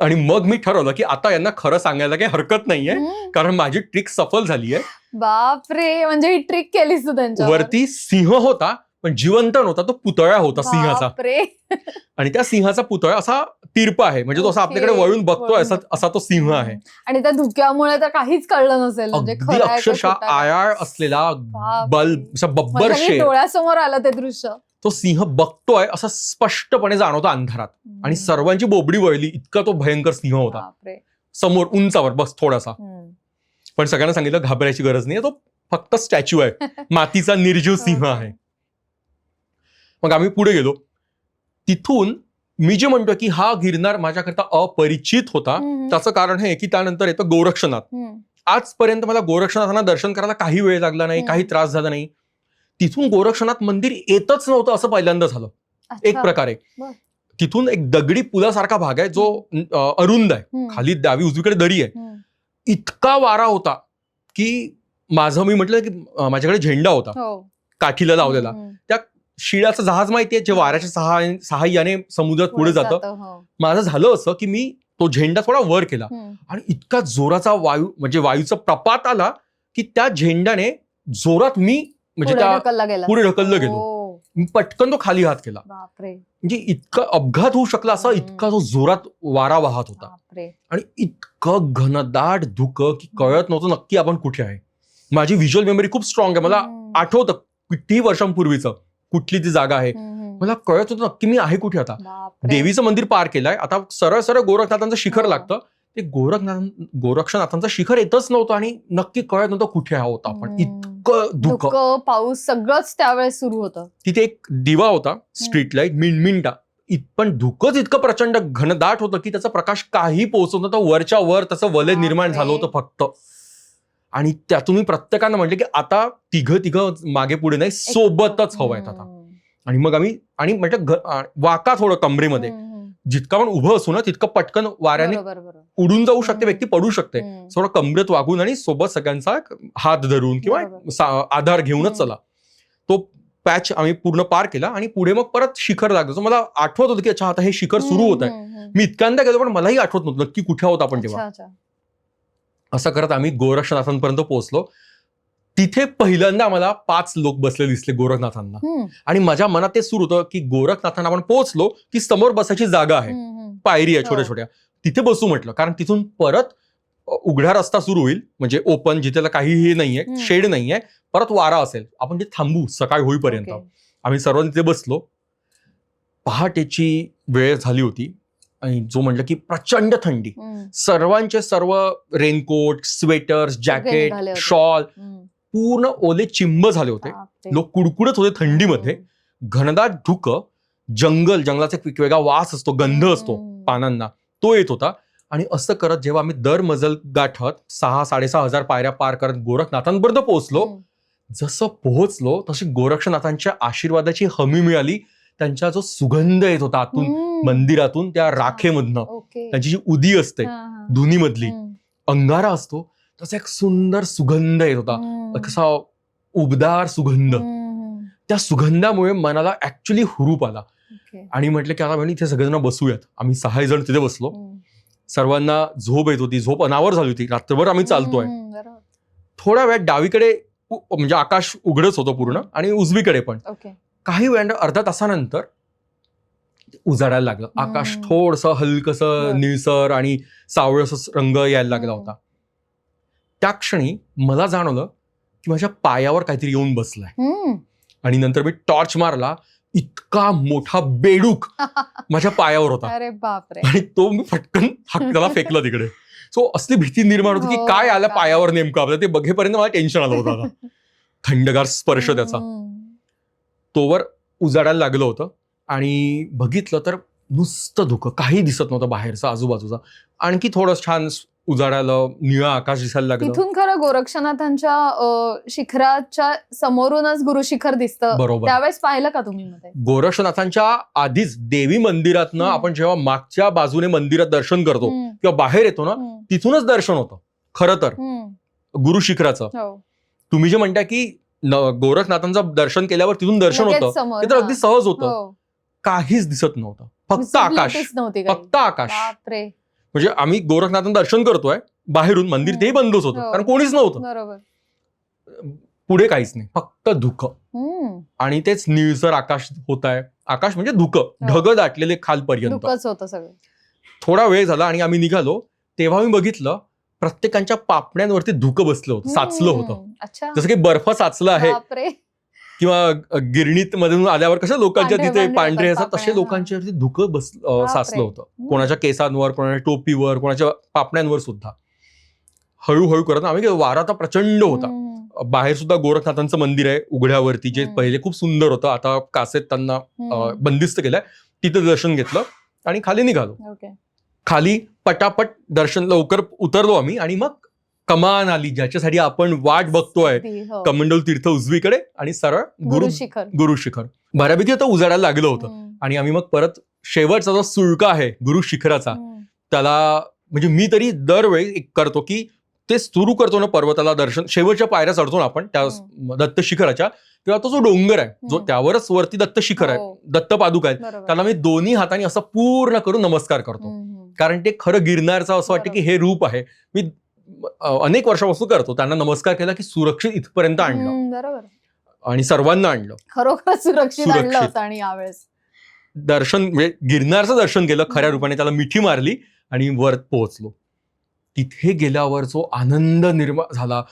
आणि मग मी ठरवलं की आता यांना खरं सांगायला काही हरकत नाहीये, कारण माझी ट्रिक सफल झाली आहे. बापरे, म्हणजे ही ट्रिक केलीस तू त्यांच्या वरती सिंह होता पण जिवंत नव्हता, तो पुतळा होता सिंहाचा. आणि त्या सिंहाचा पुतळा असा तिरपा आहे, म्हणजे तो असा आपल्याकडे वळून बघतोय असा तो सिंह आहे. आणि त्या धुक्यामुळे तर काहीच कळलं नसेल, म्हणजे अक्षरशः आयाळ असलेला बब्बर शेर डोळ्यासमोर आलं ते दृश्य. तो सिंह बघतोय असं स्पष्टपणे जाणवतं अंधारात. आणि सर्वांची बोबडी वळली, इतका तो भयंकर सिंह होता समोर उंचावर, बस थोडासा. पण सगळ्यांना सांगितलं घाबरायची गरज नाही, तो फक्त स्टॅच्यू आहे, मातीचा निर्जीव सिंह आहे. मग आम्ही पुढे गेलो. तिथून मी जे म्हणतो की हा गिरनार माझ्याकरता अपरिचित होता, त्याचं कारण हे की त्यानंतर येतं गोरक्षनाथ. आजपर्यंत मला गोरक्षनाथांना दर्शन करायला काही वेळ लागला नाही, काही त्रास झाला नाही. तिथून गोरक्षनाथ मंदिर येतच नव्हतं असं पहिल्यांदा झालं एक प्रकारे. तिथून एक दगडी पुलासारखा भाग आहे जो अरुंद आहे, खाली डावी उजवीकडे दरी आहे. इतका वारा होता की मी म्हटलं की माझ्याकडे झेंडा होता काठीला लावलेला. त्या शिळ्याचं जहाज माहितीये जे वाऱ्याच्या सहाय्याने समुद्रात पुढे जातं. माझं झालं असं की मी तो झेंडा थोडा वर केला आणि इतका जोराचा म्हणजे वायूचा प्रपात आला की त्या झेंड्याने जोरात मी म्हणजे पुढे ढकललं गेलो. मी पटकन तो खाली हात केला. म्हणजे इतका अपघात होऊ शकला असा इतका तो जोरात वारा वाहत होता आणि इतकं घनदाट धुकं की कळत नव्हतं नक्की आपण कुठे आहे. माझी व्हिज्युअल मेमरी खूप स्ट्रॉंग आहे, मला आठवतं किती वर्षांपूर्वीचं कुठली ती जागा आहे, मला कळत होतं नक्की मी आहे कुठे. आता देवीचं मंदिर पार केलंय, आता सरळ सरळ गोरखनाथांचं शिखर लागतं. ते गोरक्षनाथांचं शिखर येतच नव्हतं आणि नक्की कळत नव्हतं कुठे आहोत आपण. इतकं धुकं, पाऊस सगळंच त्यावेळेस सुरू होतं. तिथे एक दिवा होता, स्ट्रीट लाईट, मिनमिनटा. पण धुकंच इतकं प्रचंड घनदाट होतं की त्याचा प्रकाश काही पोहोचत नव्हता. वरच्या वर त्याचं वलय निर्माण झालं होतं फक्त. आणि त्यातून मी प्रत्येकानं म्हटलं की आता तिघं मागे पुढे नाही, सोबतच हवंय आता. आणि मग आम्ही म्हटलं वाका थोडं कमरेमध्ये, जितका आपण उभं असू ना तितकं पटकन वाऱ्याने उडून जाऊ शकते व्यक्ती, पडू शकते. थोडं कमरेत वागून आणि सोबत सगळ्यांचा हात धरून किंवा आधार घेऊनच चला. तो पॅच आम्ही पूर्ण पार केला आणि पुढे मग परत शिखर लागलं. मला आठवत होतं की अच्छा आता हे शिखर सुरू होत आहे. मी इतक्यांदा गेलो पण मलाही आठवत नव्हतं नक्की कुठे आहोत आपण तेव्हा. असं करत आम्ही गोरक्षनाथांपर्यंत पोहोचलो. तिथे पहिल्यांदा मला 5 लोक बसले दिसले गोरखनाथांना. आणि माझ्या मनात ते सुरू होतं की गोरखनाथांना आपण पोहोचलो की समोर बसायची जागा आहे, पायरी आहे छोट्या छोट्या, तिथे बसू म्हटलं. कारण तिथून परत उघडा रस्ता सुरू होईल, म्हणजे ओपन, जिथे काही नाहीये, शेड नाहीये, परत वारा असेल, आपण ते थांबू सकाळ होईपर्यंत. आम्ही सर्व तिथे बसलो. पहाटेची वेळ झाली होती आणि जो म्हटलं की प्रचंड थंडी. सर्वांचे सर्व रेनकोट, स्वेटर्स, जॅकेट, शॉल पूर्ण ओले चिंब झाले होते. लोक कुडकुडत होते थंडीमध्ये. घनदाट धुकं, जंगलाचा एक वेगळा वास असतो, गंध असतो पानांना, तो येत होता. आणि असं करत जेव्हा आम्ही दर मजल गाठत 6,000-6,500 पायऱ्या पार करत गोरखनाथांपर्यंत पोहोचलो, जसं पोहोचलो तशी गोरक्षनाथांच्या आशीर्वादाची हमी मिळाली. त्यांचा जो सुगंध येत होता आतून मंदिरातून, त्या राखेमधनं, त्यांची जी उदी असते धुनीमधली, अंगारा असतो, त्याचा एक सुंदर सुगंध येत होता, कसा उबदार सुगंध. त्या सुगंधामुळे मनाला ऍक्च्युली हुरूप आला आणि म्हटलं की आता म्हणजे इथे सगळेजण बसूयात. आम्ही 6 जण तिथे बसलो. सर्वांना झोप येत होती, झोप अनावर झाली होती, रात्रभर आम्ही चालतोय. थोड्या वेळात डावीकडे म्हणजे आकाश उघडच होतं पूर्ण आणि उजवीकडे पण. काही वेळ अर्ध्या तासानंतर उजाडायला लागलं. आकाश थोडंसं हलकसं निळसर आणि सावळस रंग यायला लागला होता. त्या क्षणी मला जाणवलं की माझ्या पायावर काहीतरी येऊन बसलाय आणि नंतर मी टॉर्च मारला. इतका मोठा बेडूक माझ्या पायावर होता. अरे बापरे. आणि तो मी फटकन त्याला फेकला तिकडे. सो असली भीती निर्माण होती की काय आलं पायावर नेमकं आपलं ते बघेपर्यंत मला टेन्शन आलं होतं. थंडगार स्पर्श त्याचा. तोवर उजाडायला लागलं होतं आणि बघितलं तर नुसतं धुकं, काही दिसत नव्हतं बाहेरचं आजूबाजूचा. आणखी थोडं छान उजाडायला निळं आकाश दिसायला लागलं. तिथून खरं गोरक्षनाथांच्या शिखराच्या समोरूनच गुरुशिखर दिसतं. बरोबर. त्यावेळेस पाहिलं का तुम्ही? गोरक्षनाथांच्या आधीच देवी मंदिरातनं आपण जेव्हा मागच्या बाजूने मंदिरात दर्शन करतो किंवा बाहेर येतो ना, तिथूनच दर्शन होतं खरं तर गुरुशिखराचं. तुम्ही जे म्हणता की गोरखनाथांचं दर्शन केल्यावर तिथून दर्शन होतं, ते तर अगदी सहज होतं. काहीच दिसत नव्हतं, फक्त आकाश, फक्त आकाश. म्हणजे आम्ही गोरखनाथांचं दर्शन करतोय बाहेरून, मंदिर ते बंदच होतं कारण कोणीच नव्हतं. पुढे काहीच नाही, फक्त धुकं आणि तेच निळसर आकाश होत आहे. आकाश म्हणजे धुकं, ढग दाटलेले खालपर्यंत. थोडा वेळ झाला आणि आम्ही निघालो तेव्हा मी बघितलं प्रत्येकांच्या पापण्यांवरती धुकं बसलं होतं, साचलं होतं. जसं की बर्फ साचलं आहे किंवा गिरणीत मधून आल्यावर कसं लोकांच्या तिथे पांढरे असतात, तसे लोकांच्यावरती धुकं साचलं होतं. कोणाच्या केसांवर, कोणाच्या टोपीवर, कोणाच्या पापण्यांवर सुद्धा. हळूहळू करत आम्ही वारा आता प्रचंड होता. बाहेर सुद्धा गोरखनाथांचं मंदिर आहे उघड्यावरती, जे पहिले खूप सुंदर होतं, आता कासेत त्यांना बंदिस्त केलंय. तिथं दर्शन घेतलं आणि खाली निघालो. खाली पटापट दर्शन लवकर उतरलो आम्ही आणि मग कमान आली ज्याच्यासाठी आपण वाट बघतोय, कमंडलू तीर्थ उजवीकडे आणि सरळ गुरुशिखर. बऱ्यापैकी आता उजाडायला लागलं होतं आणि आम्ही मग परत शेवटचा जो सुळका आहे गुरुशिखराचा, त्याला म्हणजे मी तरी दरवेळी करतो की ते सुरू करतो ना पर्वताला दर्शन, शेवटच्या पायऱ्या चढतो ना आपण त्या दत्त शिखराच्या, तेव्हा तो जो डोंगर आहे जो त्यावरच वरती दत्त शिखर आहे, दत्त पादुका आहेत, त्याला मी दोन्ही हातांनी असं पूर्ण करून नमस्कार करतो. कारण ते खरं गिरनारचं असं वाटतं की हे रूप आहे. मी अनेक वर्षापासून करतो. त्यांना नमस्कार केला की सुरक्षित इथपर्यंत आणलं आणि सर्वांना आणलं, खरोखर सुरक्षित आणलं. आणि यावेळेस दर्शन म्हणजे गिरनारचं दर्शन केलं खऱ्या रूपाने, त्याला मिठी मारली आणि वर पोहोचलो. तिथे गेल्यावर जो आनंद निर्माण झाला,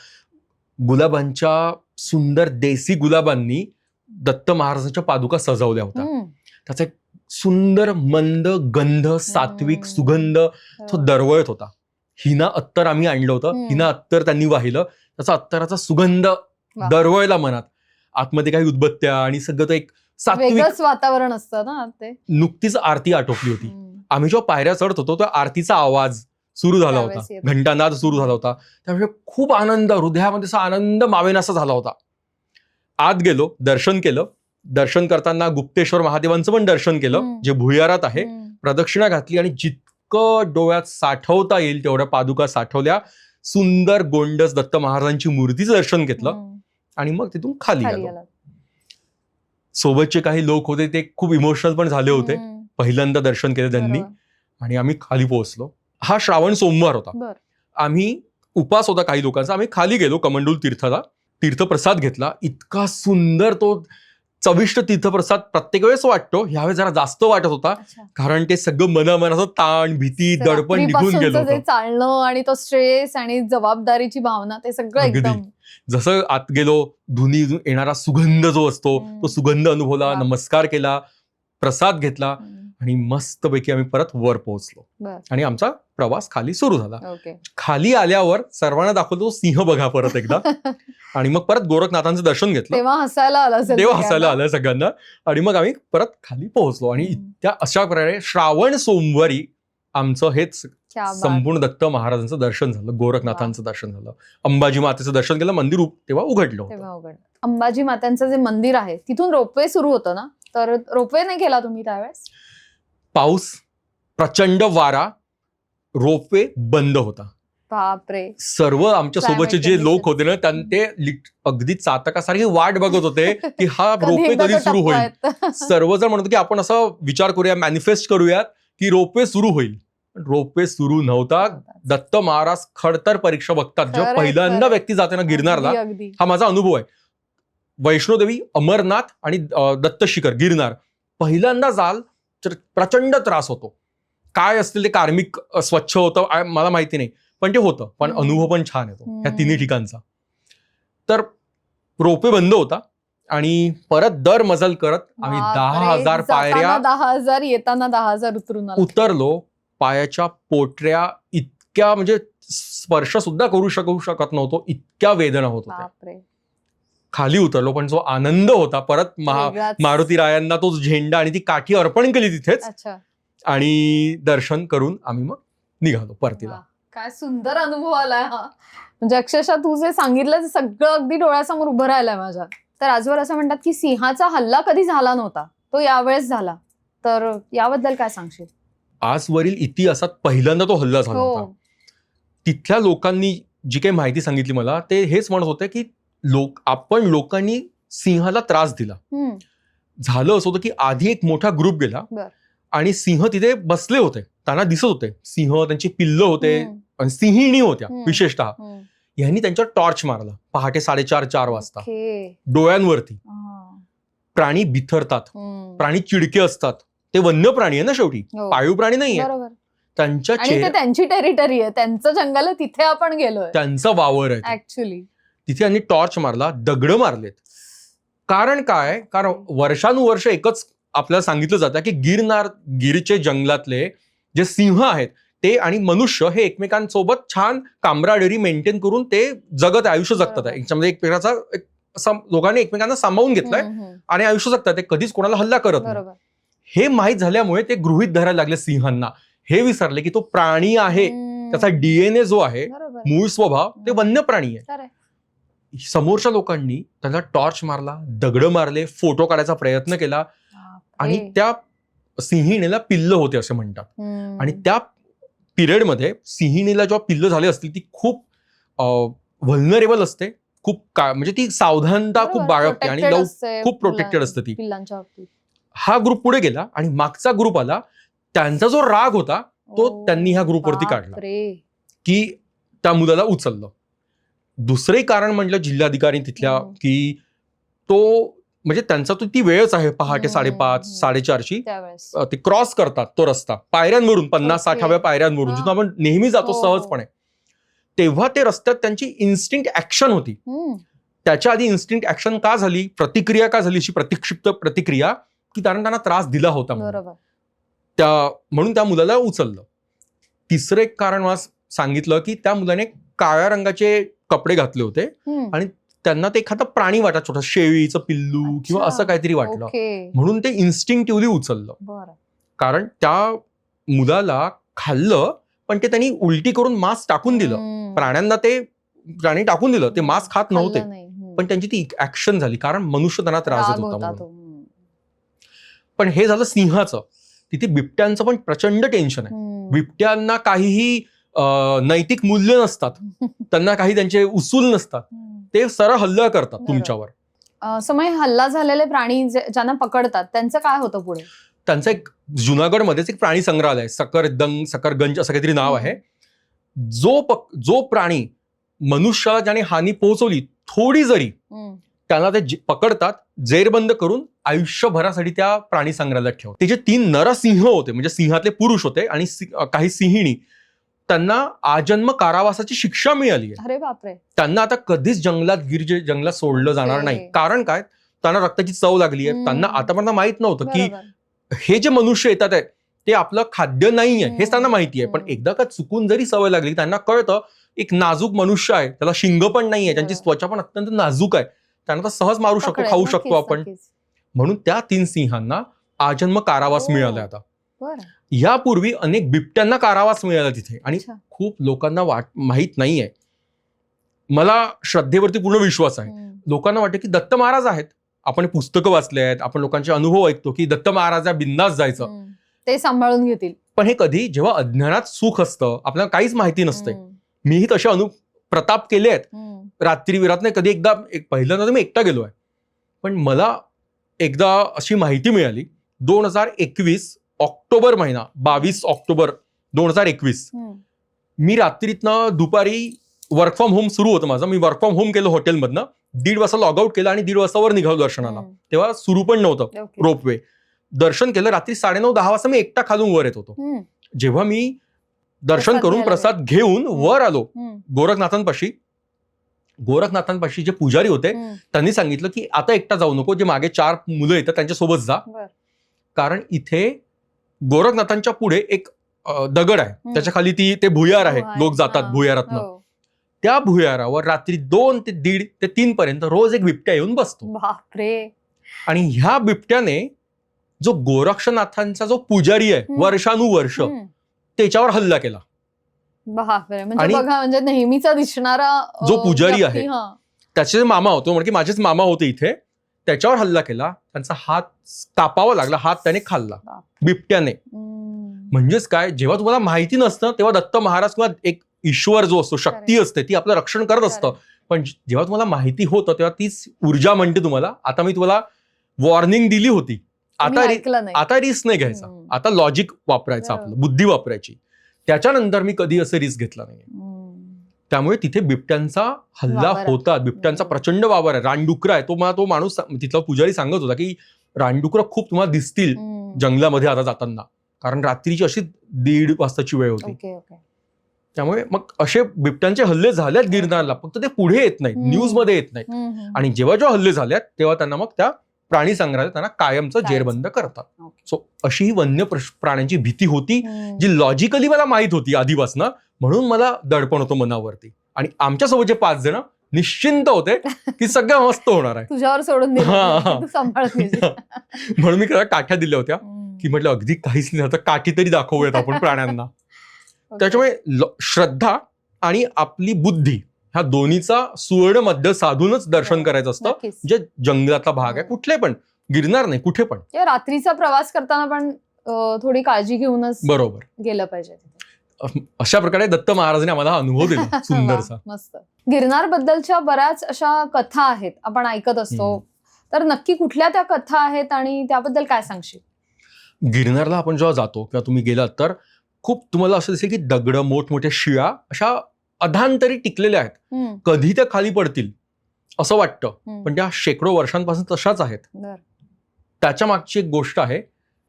गुलाबांच्या सुंदर देसी गुलाबांनी दत्त महाराजांच्या पादुका सजवल्या होत्या. त्याचा एक सुंदर मंद गंध, सात्विक सुगंध तो दरवळत होता. हिना अत्तर आम्ही आणलं होतं, हिना अत्तर त्यांनी वाहिलं. त्याचा अत्तराचा सुगंध दरवळला मनात. आतमध्ये काही उदबत्त्या आणि सगळं तो एक सात्विक वातावरण असतं ना. ते नुकतीच आरती आटोपली होती. आम्ही जेव्हा पायऱ्या चढत होतो त्या आरतीचा आवाज सुरू झाला होता, घंटानाद सुरू झाला होता. त्यामुळे खूप आनंद, हृदयामध्ये असा आनंद मावेनासा झाला होता. आत गेलो, दर्शन केलं. दर्शन करताना गुप्तेश्वर महादेवांचं पण दर्शन केलं, जे भुयारात आहे. प्रदक्षिणा घातली आणि जितकं डोळ्यात साठवता येईल तेवढ्या पादुका साठवल्या. सुंदर गोंडस दत्त महाराजांची मूर्तीचं दर्शन घेतलं आणि मग तिथून खाली आलो. सोबतचे काही लोक होते ते खूप इमोशनल पण झाले होते. पहिल्यांदा दर्शन केलं त्यांनी आणि आम्ही खाली पोहोचलो. हा श्रावण सोमवार होता. आम्ही उपास होता काही लोकांचा. आम्ही खाली गेलो कमंडलू तीर्थाला, तीर्थप्रसाद घेतला. इतका सुंदर तो चविष्ट तीर्थप्रसाद प्रत्येक वेळेस वाटतो, ह्यावेळेस जरा जास्त वाटत होता. कारण ते सगळं मनाचं ताण, भीती, दडपण निघून गेलं होतं. चालणं आणि तो स्ट्रेस आणि जबाबदारीची भावना, ते सगळं एकदम. जसं आत गेलो, धुनी येणारा सुगंध जो असतो तो सुगंध अनुभवला, नमस्कार केला, प्रसाद घेतला आणि मस्तपैकी आम्ही परत वर पोहोचलो आणि आमचा प्रवास खाली सुरू झाला. खाली आल्यावर सर्वांना दाखवतो सिंह बघा परत एकदा आणि मग परत गोरखनाथांचं दर्शन घेतलं. तेव्हा हसायला आलं सगळ्यांना आणि मग आम्ही परत खाली पोहोचलो. आणि त्या अशा प्रकारे श्रावण सोमवारी आमचं हेच संपूर्ण दत्त महाराजांचं दर्शन झालं, गोरखनाथांचं दर्शन झालं. अंबाजी मातेचं दर्शन केलं, मंदिर तेव्हा उघडलं. अंबाजी मातांचं जे मंदिर आहे तिथून रोपवे सुरू होतं ना, तर रोपवे नाही केला तुम्ही त्यावेळेस? पाऊस, प्रचंड वारा, रोपवे बंद होता. बापरे. सर्व आमच्या सोबतचे जे Climate लोक होते ना ते अगदी चातकासारखी वाट बघत होते की हा रोपवे कधी सुरू होईल. सर्वजण म्हणतो की आपण असा विचार करूया, मॅनिफेस्ट करूयात की रोपवे सुरू होईल. रोपवे सुरू नव्हता. दत्त महाराज खडतर परीक्षा बघतात. जेव्हा खरंय, पहिल्यांदा खरंय. व्यक्ती जाते ना गिरनारला, अगदी, अगदी. हा माझा अनुभव आहे. वैष्णोदेवी, अमरनाथ आणि दत्त शिखर गिरनार पहिल्यांदा जाल तर प्रचंड त्रास होतो. काय असतील ते कार्मिक स्वच्छ होतं मला माहिती नाही, पण ते होतं. पण अनुभव पण छान येतो ह्या तिन्ही ठिकाणचा. तर रोपवे बंद होता आणि परत दर मजल करत आम्ही 10,000 पायऱ्या 10,000 येताना 10,000 उतरून आलो. उतरलो. पायाच्या पोटऱ्या इतक्या म्हणजे स्पर्श सुद्धा करू शकत नव्हतो, इतक्या वेदना होत होत्या. बापरे. खाली उतरलो, पण जो आनंद होता परत वेगळाच. मारुती रायांना तो झेंडा आणि ती काठी अर्पण केली तिथेच अच्छा. आणि दर्शन करून आम्ही मग निघालो परतीला. वा, काय सुंदर अनुभव आलाय हा. म्हणजे अक्षरशः तू जे सांगितलं ते सगळं अगदी डोळ्यासमोर उभं राहिलंय माझ्या. तर आजवर असं म्हणतात की सिंहाचा हल्ला कधी झाला नव्हता, तो यावेळेस झाला. तर याबद्दल काय सांगशील? आजवरील इतिहासात पहिल्यांदा तो हल्ला झाला होता. तिथल्या लोकांनी जी काही माहिती सांगितली मला, ते हेच म्हणत होते की लोकांनी सिंहाला त्रास दिला. झालं असं होतं की आधी एक मोठा ग्रुप गेला आणि सिंह तिथे बसले होते, त्यांना दिसत होते सिंह, त्यांची पिल्लं होते आणि सिंहिणी होत्या विशेषतः. यांनी त्यांच्यावर टॉर्च मारला पहाटे 4:30-4 वाजता डोळ्यांवरती. प्राणी बिथरतात, प्राणी चिडके असतात, ते वन्य प्राणी आहे ना शेवटी, पाळीव प्राणी नाहीये. त्यांच्या त्यांची टेरिटरी आहे, त्यांचं जंगल आहे, तिथे आपण गेलोय, त्यांचा वावर आहे ऍक्च्युअली. तिथे यांनी टॉर्च मारला, दगड मारलेत. कारण काय? कारण वर्षानुवर्ष एकच आपल्याला सांगितलं जातं की गिरचे जंगलातले जे सिंह आहेत ते आणि मनुष्य हे एकमेकांसोबत छान कामराडेरी मेंटेन करून ते आयुष्य जगतात. याच्यामध्ये एकमेकांचा लोकांनी एकमेकांना सांभाळून घेतलंय आणि आयुष्य जगतात. ते कधीच कोणाला हल्ला करत नाही. हे माहीत झाल्यामुळे ते गृहीत धरायला लागले सिंहांना. हे विसरले की तो प्राणी आहे, त्याचा DNA जो आहे, मूळ स्वभाव, ते वन्य प्राणी आहे. समोरच्या लोकांनी त्यांना टॉर्च मारला, दगड मारले, फोटो काढायचा प्रयत्न केला आणि त्या सिंहिणीला पिल्लं होते असं म्हणतात. आणि त्या पिरियडमध्ये सिंहिणीला जेव्हा पिल्लं झाले असतील ती खूप व्हल्नरेबल असते, खूप म्हणजे ती सावधानता खूप बाळगते आणि खूप प्रोटेक्टेड असते ती. हा ग्रुप पुढे गेला आणि मागचा ग्रुप आला. त्यांचा जो राग होता तो त्यांनी ह्या ग्रुपवरती काढला की त्या मुलाला उचललं. दुसरे कारण म्हटलं जिल्हाधिकारी तिथल्या की तो म्हणजे त्यांचा तो ती वेळच आहे पहाटे 5:30-4:30ची. ते क्रॉस करतात तो रस्ता पायऱ्यांवरून, 50-60व्या पायऱ्यांवरून, जिथून आपण नेहमी जातो सहजपणे. तेव्हा ते रस्त्यात त्यांची इन्स्टिंक्ट ऍक्शन होती. त्याच्या आधी इन्स्टिंक्ट ऍक्शन का झाली, प्रतिक्रिया का झाली, अशी प्रतिक्षिप्त प्रतिक्रिया की कारण त्यांना त्रास दिला होता म्हणून त्या मुलाला उचललं. तिसरं एक कारण मला सांगितलं की त्या मुलाने काळ्या रंगाचे कपडे घातले होते आणि त्यांना ते एखादा प्राणी वाटत, छोटा शेळीचं पिल्लू किंवा असं काहीतरी वाटलं, म्हणून ते इन्स्टिंक्टिव्हली उचललं. कारण त्या मुलाला खाल्लं पण ते त्यांनी उलटी करून मांस टाकून दिलं. प्राणी टाकून दिलं, ते मांस खात नव्हते पण त्यांची ती ऍक्शन झाली कारण मनुष्य त्यांना त्रास देत होता. पण हे झालं सिंहाचं. तिथे बिबट्यांचं पण प्रचंड टेन्शन आहे. बिबट्यांना काहीही नैतिक मूल्य नसतात, त्यांना काही त्यांचे उसूल नसतात, ते सरळ हल्ला करतात तुमच्यावर. समय हल्ला झालेले प्राणी ज्यांना पकडतात त्यांचं काय होतं पुढे? त्यांचं एक जुनागडमध्येच एक प्राणी संग्रहालय, सकरगंज असं काहीतरी नाव आहे. जो प्राणी मनुष्याला ज्याने हानी पोहोचवली थोडी जरी, त्यांना ते पकडतात, जेरबंद करून आयुष्यभरासाठी त्या प्राणी संग्रहालयात ठेवतात. ते जे 3 नरसिंह होते, म्हणजे सिंहातले पुरुष होते आणि काही सिंहिणी, त्यांना आजन्म कारावासाची शिक्षा मिळाली आहे. अरे बापरे. त्यांना आता कधीच जंगलात सोडलं जाणार नाही. कारण काय? त्यांना रक्ताची चव लागली आहे. त्यांना आतापर्यंत माहित नव्हतं की हे जे मनुष्य येतात आहे ते आपलं खाद्य नाहीये, हेच त्यांना माहिती आहे. पण एकदा का चुकून जरी सवय लागली, त्यांना कळतं एक नाजूक मनुष्य आहे, त्याला शिंग पण नाहीये, त्यांची त्वचा पण अत्यंत नाजूक आहे, त्यांना तर सहज मारू शकतो, खाऊ शकतो आपण. म्हणून त्या 3 सिंहांना आजन्म कारावास मिळाला. आता यापूर्वी अनेक बिबट्यांना कारावास मिळाला तिथे आणि खूप लोकांना माहित नाहीये. मला श्रद्धेवरती पूर्ण विश्वास आहे. लोकांना वाटतं की दत्त महाराज आहेत, आपण पुस्तकं वाचले आहेत, आपण लोकांचे अनुभव ऐकतो की दत्त महाराजा बिंदास जायचं, ते सांभाळून घेतील. पण हे कधी जेव्हा अज्ञानात सुख असतं, आपल्याला काहीच माहिती नसते, मीही तसे प्रताप केले आहेत. रात्री विरात नाही, कधी एकदा पहिल्यांदा तर मी एकटा गेलो आहे. पण मला एकदा अशी माहिती मिळाली 2021 ऑक्टोबर महिना, 22 ऑक्टोबर 2021, मी रात्रीतनं दुपारी वर्क फ्रॉम होम सुरू होतं माझं. मी वर्क फ्रॉम होम केलं हॉटेलमधनं, 1:30 वाजता लॉग आउट केलं आणि 1:30 वाजता वर निघालो दर्शनाला. तेव्हा सुरू पण नव्हतं रोपवे. दर्शन केलं, रात्री 9:30-10 वाजता मी एकटा खालून वर येत होतो. जेव्हा मी दर्शन करून प्रसाद घेऊन वर आलो गोरखनाथांपाशी जे पुजारी होते त्यांनी सांगितलं की आता एकटा जाऊ नको, जे मागे 4 मुलं येतात त्यांच्यासोबत जा. कारण इथे गोरखनाथांच्या पुढे एक दगड आहे, त्याच्या खाली ते भुयार आहे, लोक जातात भुयारातनं. त्या भुयारावर रात्री 2 ते 1:30 ते 3 पर्यंत रोज एक बिबट्या येऊन बसतो. बापरे. आणि ह्या बिबट्याने जो गोरक्षनाथांचा जो पुजारी आहे वर्षानुवर्ष त्याच्यावर हल्ला केला. बापरे. म्हणजे बघा, म्हणजे नेहमीचा दिसणारा जो पुजारी आहे त्याचे मामा होतो, म्हणजे माझेच मामा होते इथे, त्याच्यावर हल्ला केला. त्यांचा हात कापावा लागला, हात त्याने खाल्ला बिबट्याने. म्हणजेच काय, जेव्हा तुम्हाला माहिती नसतं तेव्हा दत्त महाराज किंवा एक ईश्वर जो असतो, शक्ती असते, ती आपलं रक्षण करत असतं. पण जेव्हा तुम्हाला माहिती होतं तेव्हा तीच ऊर्जा म्हणते तुम्हाला, आता मी तुम्हाला वॉर्निंग दिली होती, आता रिस्क नाही घ्यायचा, आता लॉजिक वापरायचं, आपलं बुद्धी वापरायची. त्याच्यानंतर मी कधी असं रिस्क घेतला नाही. त्यामुळे तिथे बिबट्यांचा हल्ला होता, बिबट्यांचा प्रचंड वावर आहे. रानडुकरं आहे, तो माणूस तिथला पुजारी सांगत होता की रानडुकरं खूप तुम्हाला दिसतील जंगलामध्ये आता जाताना, कारण रात्रीची अशी 1:30 वाजताची वेळ होती. त्यामुळे मग असे बिबट्यांचे हल्ले झालेत गिरनारला, फक्त ते पुढे येत नाहीत, न्यूज मध्ये येत नाहीत. आणि जेव्हा हल्ले झालेत तेव्हा त्यांना मग त्या प्राणी संग्रहालयात त्यांना कायमचं जेरबंद करतात. सो अशी वन्य प्राण्यांची भीती होती, जी लॉजिकली मला माहित होती आधीपासून, म्हणून मला दडपण होतं मनावरती. आणि आमच्यासोबत जे 5 जण निश्चिंत होते की सगळं मस्त होणार आहे, तुझ्यावर सोडून म्हणून मी काठ्या दिल्या होत्या की म्हटलं अगदी काहीच नाही, आता काठी तरी दाखवूयात आपण प्राण्यांना. त्याच्यामुळे श्रद्धा आणि आपली बुद्धी ह्या दोन्हीचा सुवर्ण मध्य साधूनच दर्शन करायचं असतं. जे जंगलातला भाग आहे, कुठले पण, गिरनार नाही, कुठे पण. रात्रीचा प्रवास करताना पण थोडी काळजी घेऊनच बरोबर गेलं पाहिजे. अशा प्रकारे दत्त महाराजांनी आम्हाला अनुभव दिला सुंदरसा. मस्त. गिरनार बद्दलच्या बऱ्याच अशा कथा आहेत, आपण ऐकत असतो, तर नक्की कुठल्या त्या कथा आहेत आणि त्याबद्दल काय सांगशील? गिरनारला आपण जेव्हा जातो किंवा तुम्ही गेलात तर खूप तुम्हाला असं दिसेल की दगड, मोठमोठ्या शिळा अशा अधांतरी टिकलेल्या आहेत, कधी त्या खाली पडतील असं वाटतं, पण त्या शेकडो वर्षांपासून तशाच आहेत. त्याच्या मागची एक गोष्ट आहे.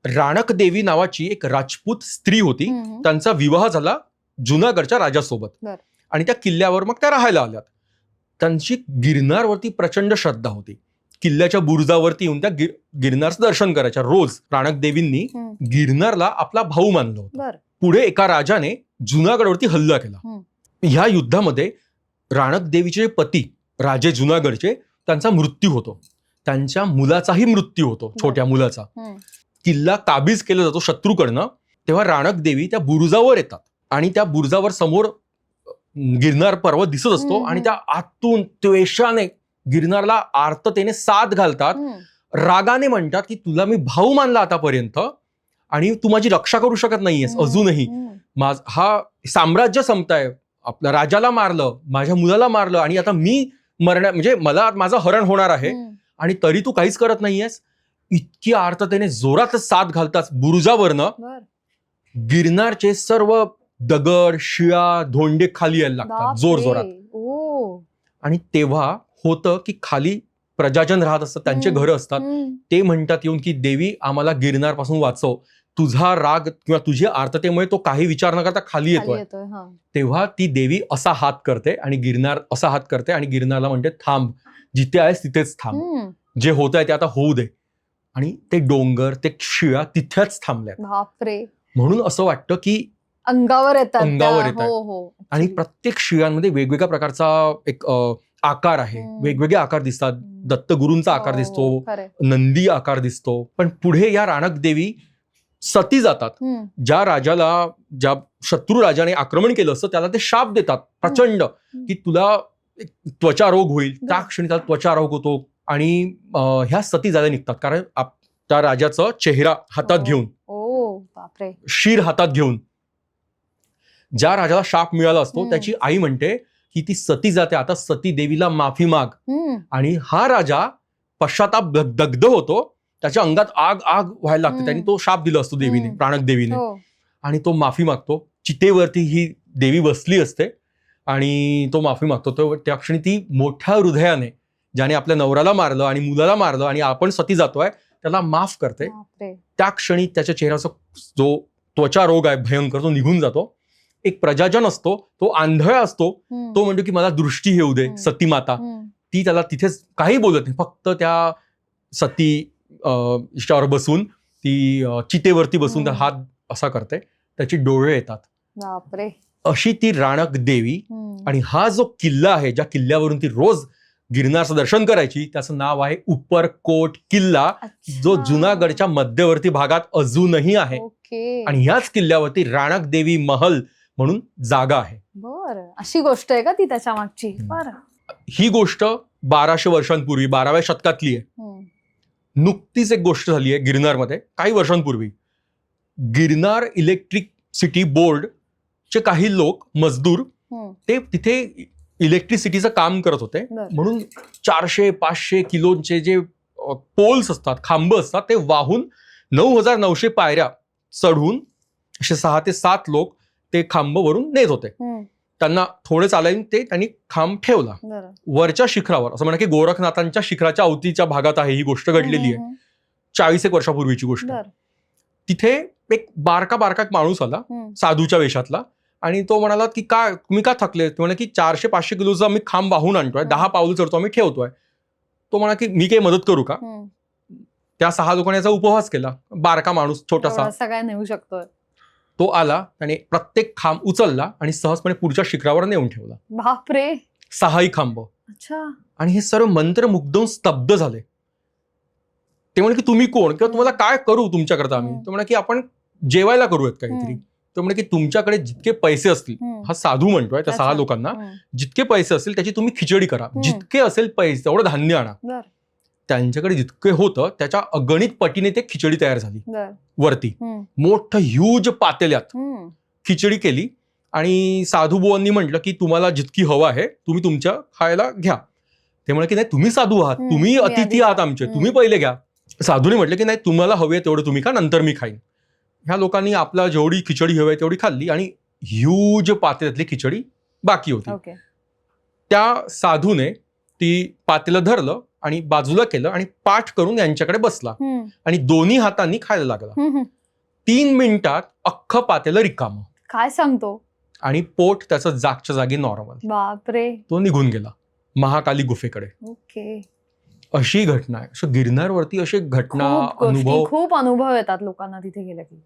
राणक देवी नावाची एक राजपूत स्त्री होती, त्यांचा विवाह झाला जुनागडच्या राजासोबत आणि त्या किल्ल्यावर मग त्या राहायला आल्यात. त्यांची गिरनारवरती प्रचंड श्रद्धा होती. किल्ल्याच्या बुरुजावरती येऊन त्या गिरनारचं दर्शन करायच्या रोज. राणक देवींनी गिरनारला आपला भाऊ मानलं होतं. पुढे एका राजाने जुनागडवरती हल्ला केला. ह्या युद्धामध्ये राणक देवीचे पती राजे जुनागडचे, त्यांचा मृत्यू होतो, त्यांच्या मुलाचाही मृत्यू होतो, छोट्या मुलाचा. किल्ला काबीज केला जातो शत्रूकडनं. तेव्हा राणक देवी त्या बुरुजावर येतात आणि त्या बुरुजावर समोर गिरनार पर्वत दिसत असतो आणि त्या आतून त्वेषाने गिरनारला आर्ततेने साथ घालतात, रागाने म्हणतात की तुला मी भाऊ मानला आतापर्यंत आणि तू माझी रक्षा करू शकत नाहीयेस अजूनही. हा साम्राज्य संपताय, आपल्या राजाला मारलं, माझ्या मुलाला मारलं आणि आता मी म्हणजे मला माझं हरण होणार आहे आणि तरी तू काहीच करत नाहीयेस. इतकी आर्ततेने जोरात साथ घालतात बुरुजावरनं. गिरनारचे सर्व दगड, शिळा, धोंडे खाली यायला लागतात जोर जोरात. आणि तेव्हा होतं की खाली प्रजाजन राहत असतात, त्यांचे घर असतात. ते म्हणतात येऊन की देवी आम्हाला गिरनार पासून वाचव, तुझा राग किंवा तुझी आर्ततेमुळे तो काही विचार न करता खाली येतोय. तेव्हा ती देवी असा हात करते आणि गिरनारला म्हणते थांब, जिथे आहेस तिथेच थांब, जे होत आहे ते आता होऊ दे. आणि ते डोंगर, ते शिळा तिथेच थांबल्यात. बापरे. म्हणून असं वाटतं की अंगावर येतात. आणि प्रत्येक शिळांमध्ये वेगवेगळ्या प्रकारचा एक आकार आहे, वेगवेगळे आकार दिसतात. दत्तगुरूंचा आकार दिसतो, नंदी आकार दिसतो. पण पुढे या राणक देवी सती जातात. ज्या शत्रू राजाने आक्रमण केलं असतं त्याला ते शाप देतात प्रचंड की तुला त्वचा रोग होईल. त्या क्षणी त्याला त्वचा रोग होतो आणि ह्या सती जायला निघतात, कारण त्या राजाचा चेहरा हातात घेऊन, शिर हातात घेऊन ज्या राजाला शाप मिळाला असतो हम्म. त्याची आई म्हणते की ती सती जाते, आता सती देवीला माफी माग. आणि हा राजा पश्चाताप दग्ध होतो, त्याच्या अंगात आग आग व्हायला लागते. हम्म. त्यांनी तो शाप दिला असतो देवीने, हम्म. प्राणक देवीने. हो. आणि तो माफी मागतो. चितेवरती ही देवी बसली असते आणि तो माफी मागतो. तो त्या क्षणी ती मोठ्या हृदयाने, ज्याने आपल्या नवऱ्याला मारलं आणि मुलाला मारलं आणि आपण सती जातोय, त्याला माफ करते. बापरे. त्या क्षणी त्याच्या चेहऱ्याचा जो त्वचा रोग आहे भयंकर, तो निघून जातो. एक प्रजाजन असतो, तो आंधळा असतो, तो म्हणतो की मला दृष्टी येऊ दे. सती माता ती त्याला तिथेच काही बोलत नाही, फक्त त्या सती इष्टावर बसून, ती चितेवरती बसून त्या हात असा करते, त्याची डोळे येतात. बापरे. अशी ती राणक देवी. आणि हा जो किल्ला आहे, ज्या किल्ल्यावरून ती रोज गिरनारचं दर्शन करायची, त्याचं नाव आहे उपरकोट किल्ला, जो जुनागडच्या मध्यवर्ती भागात अजूनही आहे. ओके. आणि ह्याच किल्ल्यावरती राणक देवी महल म्हणून जागा आहे. बरं, अशी गोष्ट आहे का ती त्याच्या मागची? बरं. ही गोष्ट 1200 वर्षांपूर्वी, 12व्या शतकातली आहे. नुकतीच एक गोष्ट झाली आहे गिरनारमध्ये काही वर्षांपूर्वी. गिरनार इलेक्ट्रिसिटी बोर्डचे काही लोक मजदूर ते तिथे इलेक्ट्रिसिटीचं काम करत होते. म्हणून 400-500 किलोचे जे पोल्स असतात, खांब असतात, ते वाहून 9900 पायऱ्या चढून असे 6 ते 7 लोक ते खांब वरून नेत होते. त्यांना थोडे चालायला त्यांनी खांब ठेवला वरच्या शिखरावर. असं म्हणा की गोरखनाथांच्या शिखराच्या अवतीच्या भागात आहे ही गोष्ट घडलेली आहे. 40 एक वर्षापूर्वीची गोष्ट. तिथे एक बारका माणूस आला साधूच्या वेशातला, आणि तो म्हणाला की तुम्ही का थकले? तो म्हणे की 400-500 किलोचा आम्ही खांब वाहून आणतोय, 10 पावलं चढतो आम्ही ठेवतोय. तो म्हणा की मी काही मदत करू का? त्या 6 लोकांनी याचा उपवास केला. बारका माणूस छोटासा सगळ्या नेऊ शकतोय. तो आला, त्याने प्रत्येक खांब उचलला आणि सहजपणे पुढच्या शिखरावर नेऊन ठेवला. बापरे. 6ही खांब. अच्छा. आणि हे सर्व मंत्रमुग्ध होऊन स्तब्ध झाले. ते म्हणे की तुम्ही कोण, किंवा तुम्हाला काय करू तुमच्याकरता आम्ही? तो म्हणे की आपण जेवायला करूयात काहीतरी. तो म्हणे की तुमच्याकडे जितके पैसे असतील, हा साधू म्हणतोय त्या 6 लोकांना, जितके पैसे असतील त्याची तुम्ही खिचडी करा. जितके असेल पैसे तेवढं धान्य आणा. त्यांच्याकडे जितके होतं त्याच्या अगणित पटीने ते खिचडी तयार झाली. वरती मोठं ह्यूज पातेल्यात खिचडी केली. आणि साधू बुवांनी म्हटलं की तुम्हाला जितकी हवं आहे तुम्ही तुमच्या खायला घ्या. ते म्हणे की नाही, तुम्ही साधू आहात, तुम्ही अतिथी आहात आमचे, तुम्ही पहिले घ्या. साधूने म्हटलं की नाही, तुम्हाला हवे तेवढं तुम्ही खा, नंतर मी खाईन. ह्या लोकांनी आपला जेवढी खिचडी हवी तेवढी खाल्ली आणि ह्यूज पातेल्यातली खिचडी बाकी होती. त्या साधूने ती पातेलं धरलं आणि बाजूला केलं आणि पाठ करून यांच्याकडे बसला आणि दोन्ही हातांनी खायला लागला. 3 मिनिटात अख्खं पातेलं रिकामं. काय सांगतो? आणि पोट त्याचं जागच्या जागी नॉर्मल. बापरे. तो निघून गेला महाकाली गुफेकडे. ओके. अशी घटना आहे. असं गिरनारवरती अशी घटना, अनुभव, खूप अनुभव येतात लोकांना तिथे गेले की.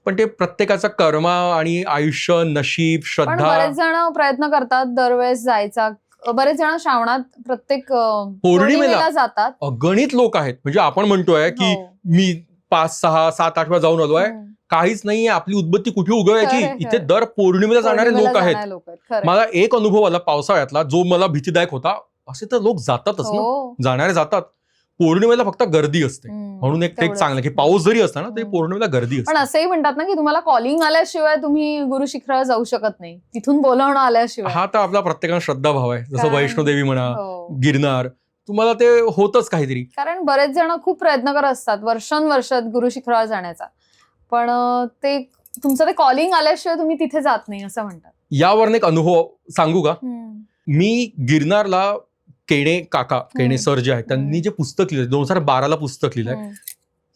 पण ते प्रत्येकाचा कर्म आणि आयुष्य, नशीब, श्रद्धा. बरेच जण प्रयत्न करतात दरवेळेस जायचा. बरेच जण श्रावणात प्रत्येक पौर्णिमेला जातात. अगणित लोक आहेत. म्हणजे आपण म्हणतोय की मी 5, 6, 7, 8 वेळा जाऊन आलोय. काहीच नाहीये. आपली उद्बत्ती कुठे उगवायची? इथे दर पौर्णिमेला जाणारे लोक आहेत. मला एक अनुभव आला पावसाळ्यातला, जो मला भीतीदायक होता. असे तर लोक जातातच ना, जाणारे जातात. पौर्णिमेला फक्त गर्दी असते, म्हणून एक चांगलं की पाऊस जरी असला ना तरी पौर्णिमेला गर्दी असते. पण असंही म्हणतात ना की तुम्हाला कॉलिंग आल्याशिवाय तुम्ही गुरु शिखरावर जाऊ शकत नाही, तिथून बोलावणं आल्याशिवाय. हा तर आपला प्रत्येकाला श्रद्धा भाव आहे. जसं वैष्णोदेवी म्हणा, गिरनार, तुम्हाला ते होतच काहीतरी. कारण बरेच जण खूप प्रयत्न करत असतात वर्षानुवर्षात गुरु शिखरावर जाण्याचा, पण ते तुमचं ते कॉलिंग आल्याशिवाय तुम्ही तिथे जात नाही असं म्हणतात. यावरून एक अनुभव सांगू का? मी गिरनारला केणे सर जे आहेत त्यांनी जे पुस्तक लिहिलं, 2012ला पुस्तक लिहिलंय,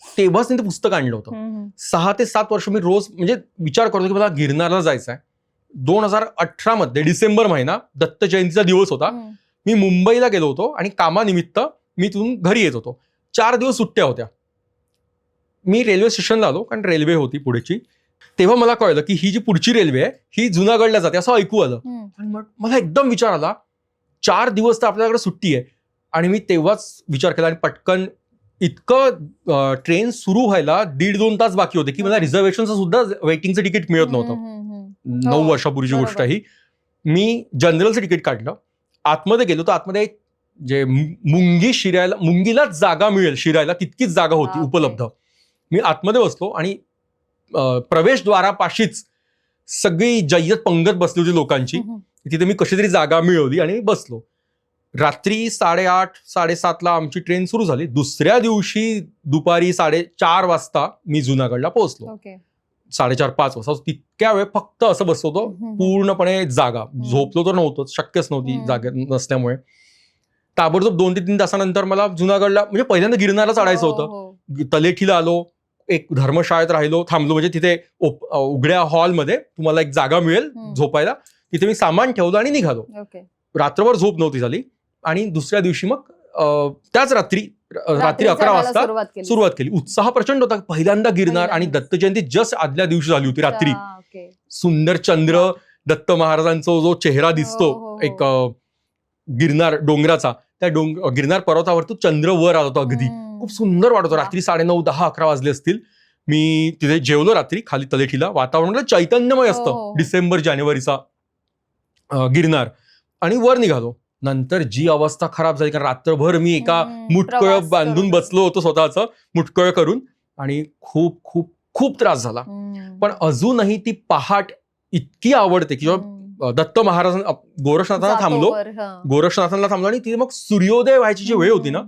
तेव्हाच त्यांनी ते पुस्तक आणलं होतं. 6 ते 7 वर्ष मी रोज म्हणजे विचार करतो की मला गिरनारला जायचं आहे. 2018 मध्ये डिसेंबर महिना, दत्त जयंतीचा दिवस होता. मी मुंबईला गेलो होतो आणि कामानिमित्त मी तिथून घरी येत होतो. 4 दिवस सुट्ट्या होत्या. मी रेल्वे स्टेशनला आलो, कारण रेल्वे होती पुढेची. तेव्हा मला कळलं की ही जी पुढची रेल्वे आहे ही जुनागडला जाते असं ऐकू आलं. आणि मला एकदम विचार आला, 4 दिवस तर आपल्याकडे सुट्टी आहे. आणि मी तेव्हाच विचार केला आणि पटकन इतकं ट्रेन सुरू व्हायला 1.5-2 तास बाकी होते की मला रिझर्वेशनचं सुद्धा वेटिंगचं तिकीट मिळत नव्हतं. 9 वर्षापूर्वीची गोष्ट ही. मी जनरलचं तिकीट काढलं, आतमध्ये गेलो तर आतमध्ये जे मुंगीलाच जागा मिळेल शिरायला तितकीच जागा होती उपलब्ध. मी आतमध्ये बसलो आणि प्रवेशद्वारापाशीच सगळी जय्यत पंगत बसली होती लोकांची. तिथे मी कशी तरी जागा मिळवली आणि बसलो. रात्री 8:30 7:30ला आमची ट्रेन सुरू झाली. दुसऱ्या दिवशी दुपारी 4:30 वाजता मी जुनागडला पोहोचलो. 4:30-5 वाजता. तितक्या वेळ फक्त असं बसलो होतो, पूर्णपणे जागा. झोपलो तर नव्हतोच, शक्यच नव्हती जागा नसल्यामुळे. ताबडतोब 2 ते 3 तासानंतर मला जुनागडला म्हणजे पहिल्यांदा गिरनारला चढायचं होतं. तलेठीला आलो, एक धर्मशाळेत थांबलो. म्हणजे तिथे उघड्या हॉलमध्ये तुम्हाला एक जागा मिळेल झोपायला. तिथे मी सामान ठेवलं आणि निघालो. रात्रभर झोप नव्हती झाली. आणि दुसऱ्या दिवशी मग त्याच रात्री 11 वाजता सुरुवात केली. उत्साह प्रचंड होता. पहिल्यांदा गिरनार आणि दत्त जयंती जस्ट आदल्या दिवशी झाली होती रात्री. सुंदर चंद्र, दत्त महाराजांचा जो चेहरा दिसतो एक गिरनार डोंगराचा, त्या गिरनार पर्वतावर तो चंद्र वर आला होता. अगदी खूप सुंदर वाटत होतं. रात्री 9:30, 10, 11 वाजले असतील. मी तिथे जेवलो रात्री खाली तलेठीला. वातावरण चैतन्यमय असतं डिसेंबर जानेवारीचा गिरनार. आणि वर निघालो. नंतर जी अवस्था खराब झाली, कारण रात्रभर मी एका मुटकळ बांधून बसलो होतो, स्वतःचं मुटकळ करून, आणि खूप खूप खूप त्रास झाला. पण अजूनही ती पहाट इतकी आवडते की जेव्हा दत्त महाराज गोरक्षनाथांना थांबलो आणि तिथे मग सूर्योदय व्हायची जी वेळ होती ना,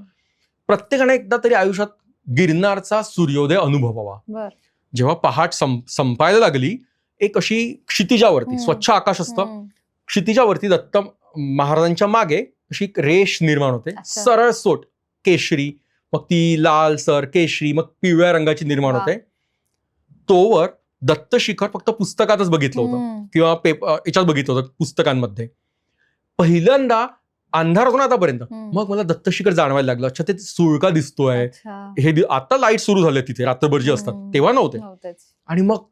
प्रत्येकाने एकदा तरी आयुष्यात गिरनारचा सूर्योदय अनुभवावा. जेव्हा पहाट संपायला लागली, एक अशी क्षितिजावरती स्वच्छ आकाश असतं, क्षितिजावरती दत्त महाराजांच्या मागे अशी एक रेष निर्माण होते, सरळ सोट केशरी, मग ती लाल सर केशरी, मग पिवळ्या रंगाची निर्माण होते. तोवर दत्त शिखर फक्त पुस्तकातच बघितलं होतं किंवा याच्यात बघितलं होतं पुस्तकांमध्ये. पहिल्यांदा अंधार होतो ना आतापर्यंत, मग मला दत्त शिखर जाणवायला लागलं. अच्छा, ते सुळका दिसतोय. हे आता लाईट सुरू झाले तिथे रात्रभर जे असतात, तेव्हा नव्हते. आणि मग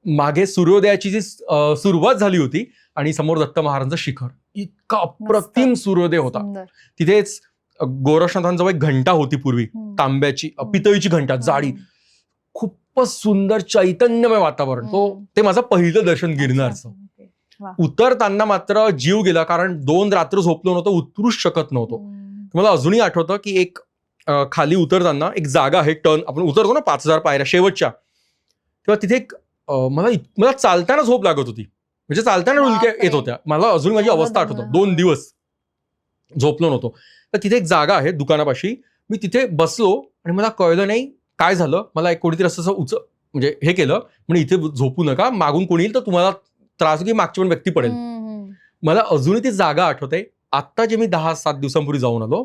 मागे सूर्योदयाची जी सुरुवात झाली होती आणि समोर दत्त महाराजांचं शिखर. इतका अप्रतिम सूर्योदय होता. तिथेच गोरक्षनाथांजवळ एक घंटा होती पूर्वी, तांब्याची पितळीची घंटा, जाडी. खूपच सुंदर चैतन्यमय वातावरण. ते माझं पहिलं दर्शन गिरनारचं. उतरताना मात्र जीव गेला, कारण 2 रात्र झोपलो नव्हतं, उतरूच शकत नव्हतो. मला अजूनही आठवतं की एक खाली उतरताना एक जागा आहे, टर्न आपण उतरतो ना 5000 पायऱ्या शेवटच्या, तेव्हा तिथे एक मला चालताना झोप लागत होती. म्हणजे चालताना उलट्या येत होत्या. मला अजून माझी अवस्था आठवतं. 2 दिवस झोपलो नव्हतो. तर तिथे एक जागा आहे दुकानापाशी. मी तिथे बसलो आणि मला कळलं नाही काय झालं. मला एक कोणीतरी असं म्हणजे हे केलं, म्हणजे इथे झोपू नका, मागून कोणी येईल तर तुम्हाला त्रास होईल, मागची पण व्यक्ती पडेल. मला अजूनही ती जागा आठवते. आता जे मी 10-7 दिवसांपूर्वी जाऊन आलो,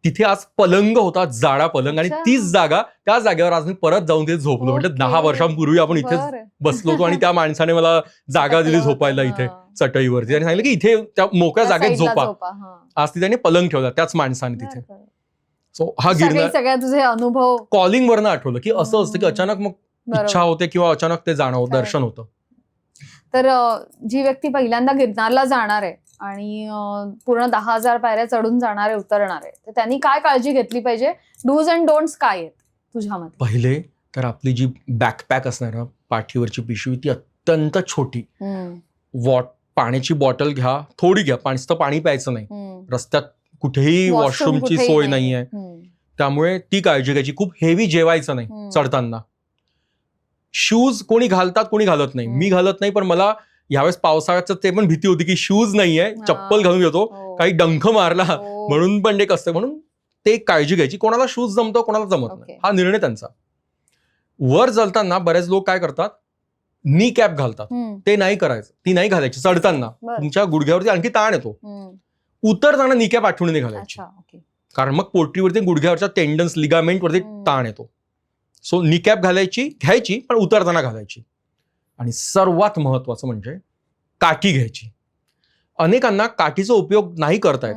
तिथे आज पलंग होता, जाडा पलंग, आणि तीच जागा, त्या जागेवर आज मी परत जाऊन तिथे झोपलो. म्हणजे 10 वर्षांपूर्वी आपण इथे बसलो होतो आणि त्या माणसाने मला जागा दिली झोपायला इथे चटईवरती आणि सांगितलं की इथे त्या मोकळ्या जागेत झोपा. आज तिथे पलंग ठेवला त्याच माणसाने तिथे. सो हा गिरनार सगळ्या तुझे अनुभव कॉलिंग वरनं आठवलं की असं असतं की अचानक मग इच्छा होते किंवा अचानक ते दर्शन होतं. तर जी व्यक्ती पहिल्यांदा गिरनारला जाणार आहे आणि पूर्ण 10,000 पायऱ्या चढून जाणार आहे, उतरणार आहे, तर त्यांनी काय काळजी घेतली पाहिजे? डूज अँड डोंट्स काय आहेत तुझ्या मते? पहिले तर आपली जी बॅकपॅक असणार ना, पाठीवरची पिशवी, ती अत्यंत छोटी. पाण्याची बॉटल घ्या, थोडी घ्या. पाणी प्यायचं नाही. रस्त्यात कुठेही वॉशरूमची सोय नाहीये, त्यामुळे ती काळजी घ्यायची. खूप हेवी जेवायचं नाही चढताना. शूज कोणी घालतात, कोणी घालत नाही. मी घालत नाही, पण मला यावेळेस पावसाळ्याचं ते पण भीती होती की शूज नाहीये, चप्पल घालून येतो, काही डंख मारला म्हणून पण एक असतं, म्हणून ते काळजी घ्यायची. कोणाला शूज जमतो, कोणाला जमत नाही, हा निर्णय त्यांचा. वर चढताना बरेच लोक काय करतात, नी कॅप घालतात. ते नाही करायचं, ती नाही घालायची. चढताना तुमच्या गुडघ्यावरती आणखी ताण येतो. उतरताना नी कॅप आठवणीने घालायची, कारण मग पोटरीवरती गुडघ्यावरच्या टेंडन्स, लिगामेंट वरती ताण येतो. सो नी कॅप घ्यायची, पण उतरताना घालायची. आणि सर्वात महत्वाचं म्हणजे काठी घ्यायची. अनेकांना काठीचा उपयोग नाही करता येत.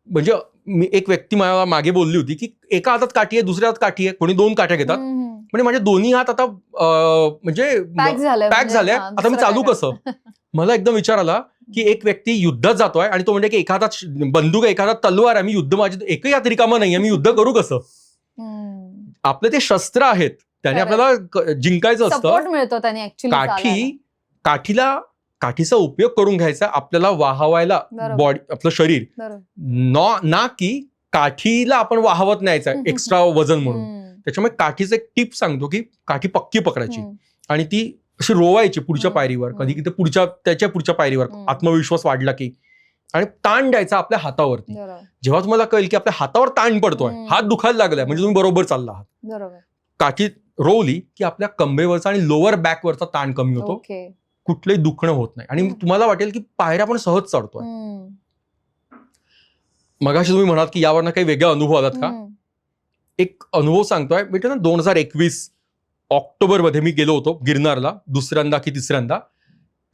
म्हणजे एक व्यक्ती मला मागे बोलली होती की एका हातात काठी आहे, दुसऱ्या हातात काठी आहे, कोणी 2 काठ्या घेतात. म्हणजे माझे दोन्ही हात आता म्हणजे पॅक झाले, आता मी चालू कसं? मला एकदम विचार आला की एक व्यक्ती युद्धात जातोय आणि तो म्हणजे की एका हातात बंदूक आहे, एका हातात तलवार आहे, मी युद्ध, माझे एकही हात रिकामा नाहीये, मी युद्ध करू कसं? आपले ते शस्त्र आहेत, त्याने आपल्याला जिंकायचं असतं. काठीचा उपयोग करून घ्यायचा आपल्याला वाहवायला बॉडी, आपलं शरीर, ना की काठीला आपण वाहवत न्यायचं एक्स्ट्रा वजन म्हणून. त्याच्यामुळे काठीचं एक टिप सांगतो की काठी पक्की पकडायची आणि ती अशी रोवायची पुढच्या पायरीवर, कधी किती त्याच्या पुढच्या पायरीवर, आत्मविश्वास वाढला की, आणि ताण द्यायचा आपल्या हातावरती. जेव्हा तुम्हाला कळेल की आपल्या हातावर ताण पडतोय, हात दुखायला लागलाय, म्हणजे तुम्ही बरोबर चालला आहात. काठी रोवली की आपल्या कंबेवरचा आणि लोअर बॅकवरचा ताण कमी होतो, कुठलंही दुखणं होत नाही, आणि तुम्हाला वाटेल की पायऱ्या पण सहज चढतोय. मगाशी तुम्ही म्हणाल की यावरनं काही वेगळा अनुभव आलात का? एक अनुभव सांगतोय. बेटा ना, 2021 ऑक्टोबरमध्ये मी गेलो होतो गिरनारला, दुसऱ्यांदा की तिसऱ्यांदा.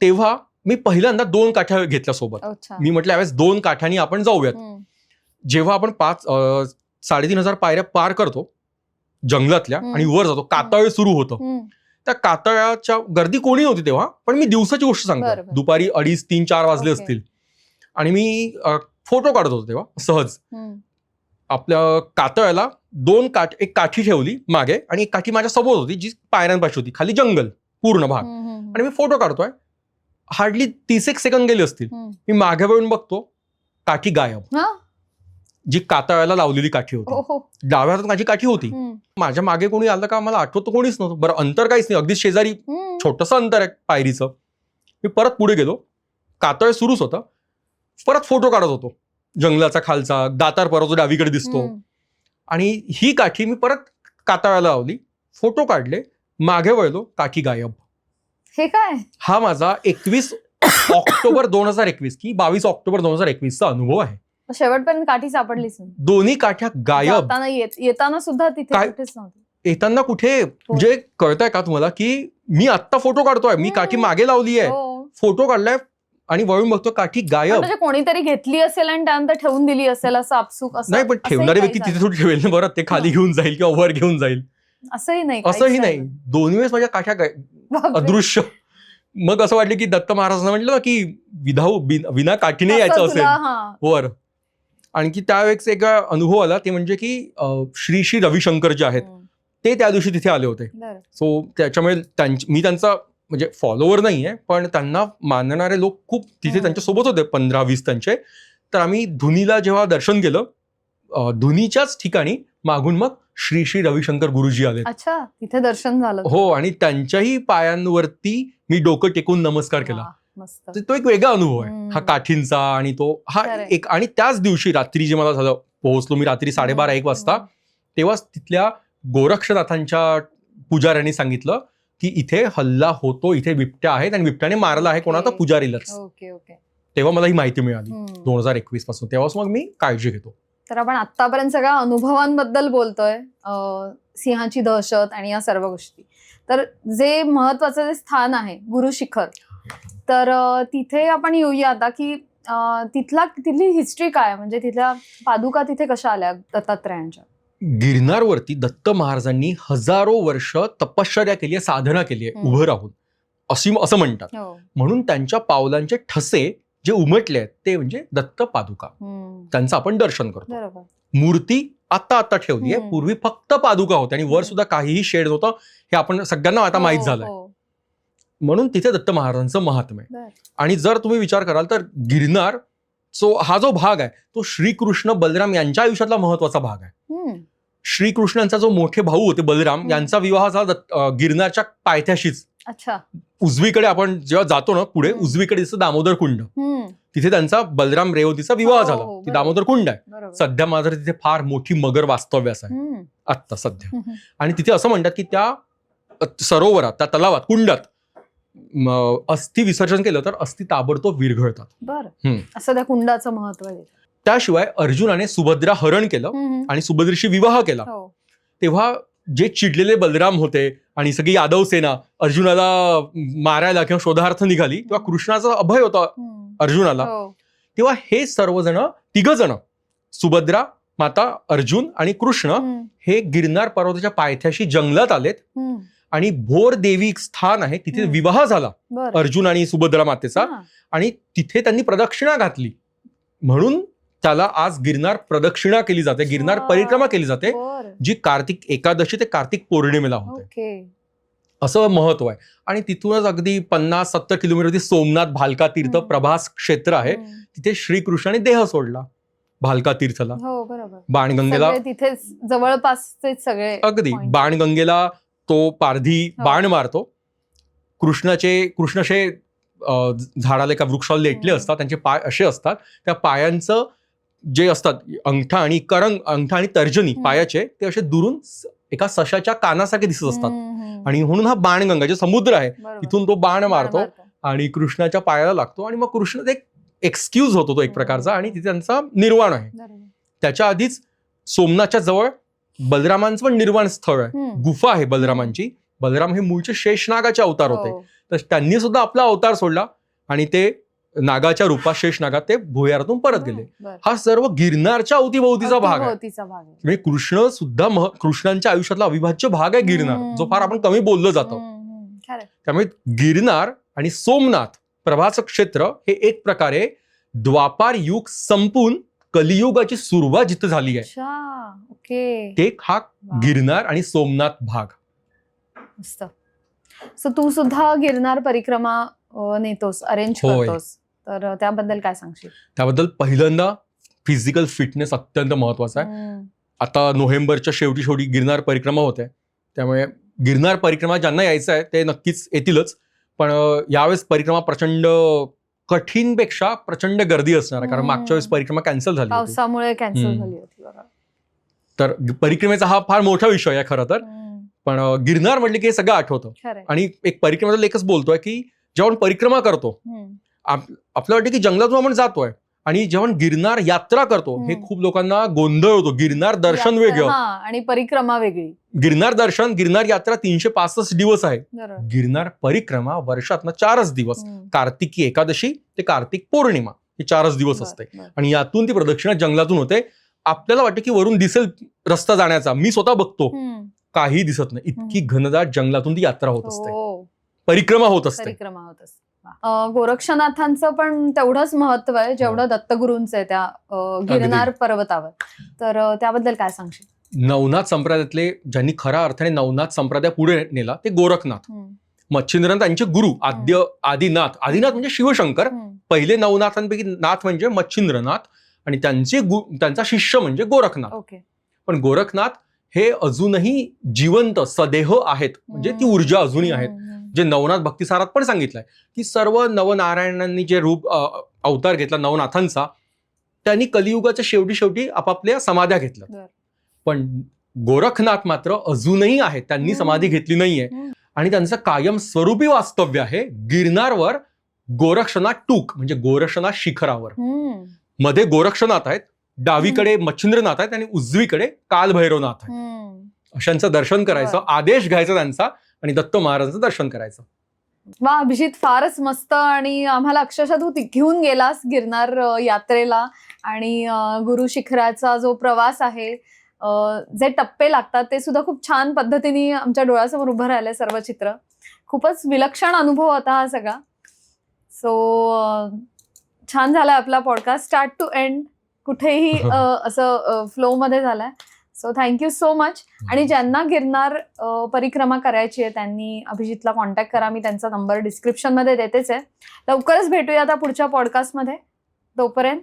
तेव्हा मी पहिल्यांदा 2 काठ्या घेतल्या सोबत. मी म्हटलं यावेळेस 2 काठ्यांनी आपण जाऊयात. जेव्हा आपण 3,500 पायऱ्या पार करतो जंगलातल्या आणि वर जातो, कातळ सुरू होतं. त्या कातळाच्या गर्दी कोणी नव्हती तेव्हा, पण मी दिवसाची गोष्ट सांगतो. दुपारी 2:30, 3, 4 वाजले असतील, आणि मी फोटो काढत होतो तेव्हा सहज. आपल्या कातळाला एक काठी ठेवली मागे, आणि एक काठी माझ्या समोर होती जी पायऱ्यांपाशी होती, खाली जंगल पूर्ण भाग, आणि मी फोटो काढतोय. हार्डली 30 सेकंद गेले असतील, मी मागे वळून बघतो, काठी गायब. जी कातळाला लावलेली काठी होती, डाव्या हातात माझी काठी होती. माझ्या मागे कोणी आलं का मला आठवत कोणीच नव्हतं. बरं, अंतर काहीच नाही, अगदी शेजारी छोटंसं अंतर आहे पायरीचं. मी परत पुढे गेलो, कातळ सुरूच होतं, परत फोटो काढत होतो जंगलाचा खालचा, दातार पर्वत डावीकडे दिसतो, आणि ही काठी मी परत कातळाला लावली, फोटो काढले, मागे वळलो, काठी गायब. हे काय? हा माझा 21 ऑक्टोबर 2021 की 22 ऑक्टोबर 2021चा अनुभव आहे. शेवटपर्यंत काठी सापडलीच नाही. दोन्ही काठ्या गायब. येताना सुद्धा तिथे कुठेच नव्हती. येताना कुठे, म्हणजे कळतंय का तुम्हाला की मी आत्ता फोटो काढतोय, मी काठी मागे लावली आहे, फोटो काढलाय, आणि वळून बघतो काठी गायब. म्हणजे कोणीतरी घेतली असेल आणि त्यानंतर ठेवून दिली असेल असं आपसूक. नाही, पण ठेवणारी व्यक्ती तिथे थोडी ठेवेल ना, बरं, ते खाली घेऊन जाईल किंवा वर घेऊन जाईल, असंही नाही. 2 वेळेस माझ्या काठ्या अदृश्य. मग असं वाटलं की दत्त महाराजांना म्हटलं ना की विना काठीने यायचं असेल वर. आणखी त्यावेळेस एक अनुभव आला, ते म्हणजे की श्री रविशंकर जे आहेत ते त्या दिवशी तिथे आले होते. सो त्याच्यामुळे मी त्यांचा म्हणजे फॉलोवर नाहीये, पण त्यांना मानणारे लोक खूप तिथे त्यांच्या सोबत होते, 15-20 त्यांचे. तर आम्ही धुनीला जेव्हा दर्शन केलं, धुनीच्याच ठिकाणी मागून मग श्री रविशंकर गुरुजी आले. अच्छा, तिथे दर्शन झालं. हो, आणि त्यांच्याही पायांवरती मी डोकं टेकून नमस्कार केला. तो एक वेगळा अनुभव आहे हा काठींचा, आणि तो हा एक. आणि त्याच दिवशी रात्री जे मला झालं, पोहोचलो मी रात्री 12:30-1 वाजता, तेव्हाच तिथल्या गोरक्षनाथांच्या पुजाऱ्यांनी सांगितलं की इथे हल्ला होतो, इथे बिबट्या आहेत, आणि बिबट्याने मारला आहे कोणाचा, पुजारीलाच. तेव्हा मला ही माहिती मिळाली 2021 पासून. तेव्हाच मग मी काळजी घेतो. तर आपण आतापर्यंत सगळ्या अनुभवांबद्दल बोलतोय, सिंहाची दहशत आणि या सर्व गोष्टी. तर जे महत्वाचं जे स्थान आहे गुरु शिखर, तर तिथे आपण येऊया आता की तिथली हिस्ट्री काय, म्हणजे तिथल्या पादुका तिथे कशा आल्या दत्तात्रयांच्या? गिरनारवरती दत्त महाराजांनी हजारो वर्ष तपश्चर्या केली आहे, साधना केली आहे उभं राहून, असं म्हणतात. म्हणून त्यांच्या पावलांचे ठसे जे उमटले आहेत ते म्हणजे दत्त पादुका. त्यांचं आपण दर्शन करतो. मूर्ती आता ठेवली आहे, पूर्वी फक्त पादुका होत्या, आणि वर सुद्धा काहीही शेड नव्हतं, हे आपण सगळ्यांना आता माहित झालंय. म्हणून तिथे दत्त महाराजांचं महात्म्य आहे. आणि जर तुम्ही विचार कराल तर गिरनार हा जो भाग आहे तो श्रीकृष्ण बलराम यांच्या आयुष्यातला महत्वाचा भाग आहे. श्रीकृष्णांचा जो मोठे भाऊ होते बलराम, यांचा विवाह झाला गिरनारच्या पायथ्याशीच. अच्छा. उजवीकडे आपण जेव्हा जातो ना पुढे, उजवीकडे दिसतं दामोदर कुंड, तिथे त्यांचा बलराम रेवतीचा विवाह झाला. ती दामोदर कुंड आहे. सध्या माझं तिथे फार मोठी मगर वास्तव्यास आहे आत्ता सध्या. आणि तिथे असं म्हणतात की त्या सरोवरात, त्या तलावात, कुंडात अस्थि विसर्जन केलं तर अस्थि ताबडतोब विरघळतात. बरं, असं त्या कुंडाचं महत्व आहे. त्याशिवाय अर्जुनाने सुभद्रा हरण केलं आणि सुभद्रेशी विवाह केला. तेव्हा जे चिडलेले बलराम होते आणि सगळी यादव सेना अर्जुनाला मारायला किंवा शोधार्थ निघाली, तेव्हा कृष्णाचा अभय होता अर्जुनाला. तेव्हा हे सर्वजण, 3 जण, सुभद्रा, माता, अर्जुन आणि कृष्ण, हे गिरनार पर्वताच्या पायथ्याशी जंगलात आलेत. आणि भोर देवी स्थान आहे, तिथे विवाह झाला अर्जुन आणि सुभद्रा मातेचा, आणि तिथे त्यांनी प्रदक्षिणा घातली. म्हणून त्याला आज गिरनार प्रदक्षिणा केली जाते, गिरनार परिक्रमा केली जाते, जी कार्तिक एकादशी ते कार्तिक पौर्णिमेला होते. असं महत्व आहे. आणि तिथूनच अगदी 50-70 किलोमीटर सोमनाथ भालका तीर्थ प्रभास क्षेत्र आहे, तिथे श्रीकृष्णाने देह सोडला भालका तीर्थला. बाणगंगेला तिथे जवळपासचे सगळे, अगदी बाणगंगेला तो पारधी बाण मारतो, कृष्ण असे झाडाला एका वृक्षाला लेटले असतात, त्यांचे पाय असे असतात, त्या पायांचं जे असतात अंगठा आणि तर्जनी पायाचे ते असे दुरून एका सशाच्या कानासारखे दिसत असतात. आणि म्हणून हा बाणगंगा जे समुद्र आहे तिथून तो बाण मारतो आणि कृष्णाच्या पायाला लागतो आणि मग कृष्ण एक एक्सक्यूज होतो तो एक प्रकारचा आणि तिथे त्यांचा निर्वाण आहे. त्याच्या आधीच सोमनाथच्या जवळ बलरामांचं पण निर्वाण स्थळ आहे, गुफा आहे बलरामांची. बलराम हे मूळचे शेषनागाचे अवतार होते, तर त्यांनी सुद्धा आपला अवतार सोडला आणि ते नागाच्या रूपात शेषनागात ते भुयारातून परत गेले. हा सर्व गिरनारच्या अवतीभोवतीचा भाग आहे. म्हणजे कृष्ण सुद्धा कृष्णांच्या आयुष्यातला अविभाज्य भाग आहे गिरनार, जो फार आपण कमी बोललो जातो. त्यामुळे गिरनार आणि सोमनाथ प्रभाचं क्षेत्र हे एक प्रकारे द्वापार युग संपून कलियुगाची सुरुवात जिथे झाली आहे ते हा गिरनार आणि सोमनाथ भाग. मस्त. सो तू सुद्धा गिरनार परिक्रमा नेतोस, अरेंज करतोस, तर त्याबद्दल काय सांगशील? त्याबद्दल पहिल्यांदा फिजिकल फिटनेस अत्यंत महत्वाचा आहे. आता नोव्हेंबरच्या शेवटी गिरनार परिक्रमा होते, त्यामुळे गिरनार परिक्रमा ज्यांना यायचं आहे ते नक्कीच येतीलच. पण यावेळेस परिक्रमा प्रचंड कठीणपेक्षा प्रचंड गर्दी असणार आहे, कारण मागच्या वेळेस परिक्रमा कॅन्सल झाली, पावसामुळे कॅन्सल झाली होती. तर परिक्रमेचा हा फार मोठा विषय आहे खरं तर. पण गिरनार म्हटलं की हे सगळं आठवतं. आणि एक परिक्रमेचा लेखच बोलतोय की जेव्हा आपण परिक्रमा करतो आपल्याला वाटतं की जंगलातून आपण जातोय, आणि जेव्हा गिरनार यात्रा करतो हे खूप लोकांना गोंधळ होतो. गिरनार दर्शन वेगळं आणि परिक्रमा वेगळी. गिरनार दर्शन, गिरनार यात्रा 365 दिवस आहे. गिरनार परिक्रमा वर्षातनं 4च दिवस, कार्तिकी एकादशी ते कार्तिक पौर्णिमा हे 4च दिवस असते. आणि यातून ती प्रदक्षिणा जंगलातून होते. आपल्याला वाटतं की वरून दिसेल रस्ता जाण्याचा, मी स्वतः बघतो काही दिसत नाही, इतकी घनदाट जंगलातून ती यात्रा होत असते, परिक्रमा होत असते. गोरक्षनाथांचं पण तेवढंच महत्व आहे जेवढं दत्तगुरूंचं आहे त्या गिरनार पर्वतावर, तर त्याबद्दल काय सांगशील? नवनाथ संप्रदायातले ज्यांनी खऱ्या अर्थाने नवनाथ संप्रदाय पुढे नेला ते गोरखनाथ. मच्छिंद्रनाथ त्यांचे गुरु आदिनाथ म्हणजे शिवशंकर. पहिले नवनाथांपैकी नाथ म्हणजे मच्छिंद्रनाथ आणि त्यांचा शिष्य म्हणजे गोरखनाथ. पण गोरखनाथ हे अजूनही जिवंत सदेह आहेत, म्हणजे ती ऊर्जा अजूनही आहेत, जे नवनाथ भक्तिसारात पण सांगितलंय की सर्व नवनारायणांनी जे रूप अवतार घेतला नवनाथांचा, त्यांनी कलियुगाच्या शेवटी आपापल्या समाध्या घेतल्या. पण गोरखनाथ मात्र अजूनही आहेत, त्यांनी समाधी घेतली नाहीये आणि त्यांचं कायम स्वरूपी वास्तव्य आहे गिरनारवर गोरक्षनाथ टूक म्हणजे गोरक्षनाथ शिखरावर. मध्ये गोरक्षनाथ आहेत, डावीकडे मच्छिंद्रनाथ आहेत आणि उजवीकडे कालभैरवनाथ आहेत. अशांचं दर्शन करायचं, आदेश घ्यायचा त्यांचा आणि दत्त महाराजांचं दर्शन करायचं. वा अभिजित, फारच मस्त. आणि आम्हाला अक्षरशः तू घेऊन गेलास गिरनार यात्रेला आणि गुरु शिखराचा जो प्रवास आहे, जे टप्पे लागतात ते सुद्धा खूप छान पद्धतीने आमच्या डोळ्यासमोर उभं राहिलंय सर्व चित्र. खूपच विलक्षण अनुभव होता हा सगळा. सो छान झालाय आपला पॉडकास्ट, स्टार्ट टू एंड कुठेही असं फ्लो मध्ये झालाय. So thank you so much. आणि ज्यांना गिरनार परिक्रमा करायची आहे त्यांनी अभिजितला कॉन्टॅक्ट करा, मी त्यांचा नंबर डिस्क्रिप्शन मध्ये देतेच आहे. लवकरच भेटूया आता पुढच्या पॉडकास्टमध्ये. तोपर्यंत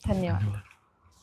धन्यवाद.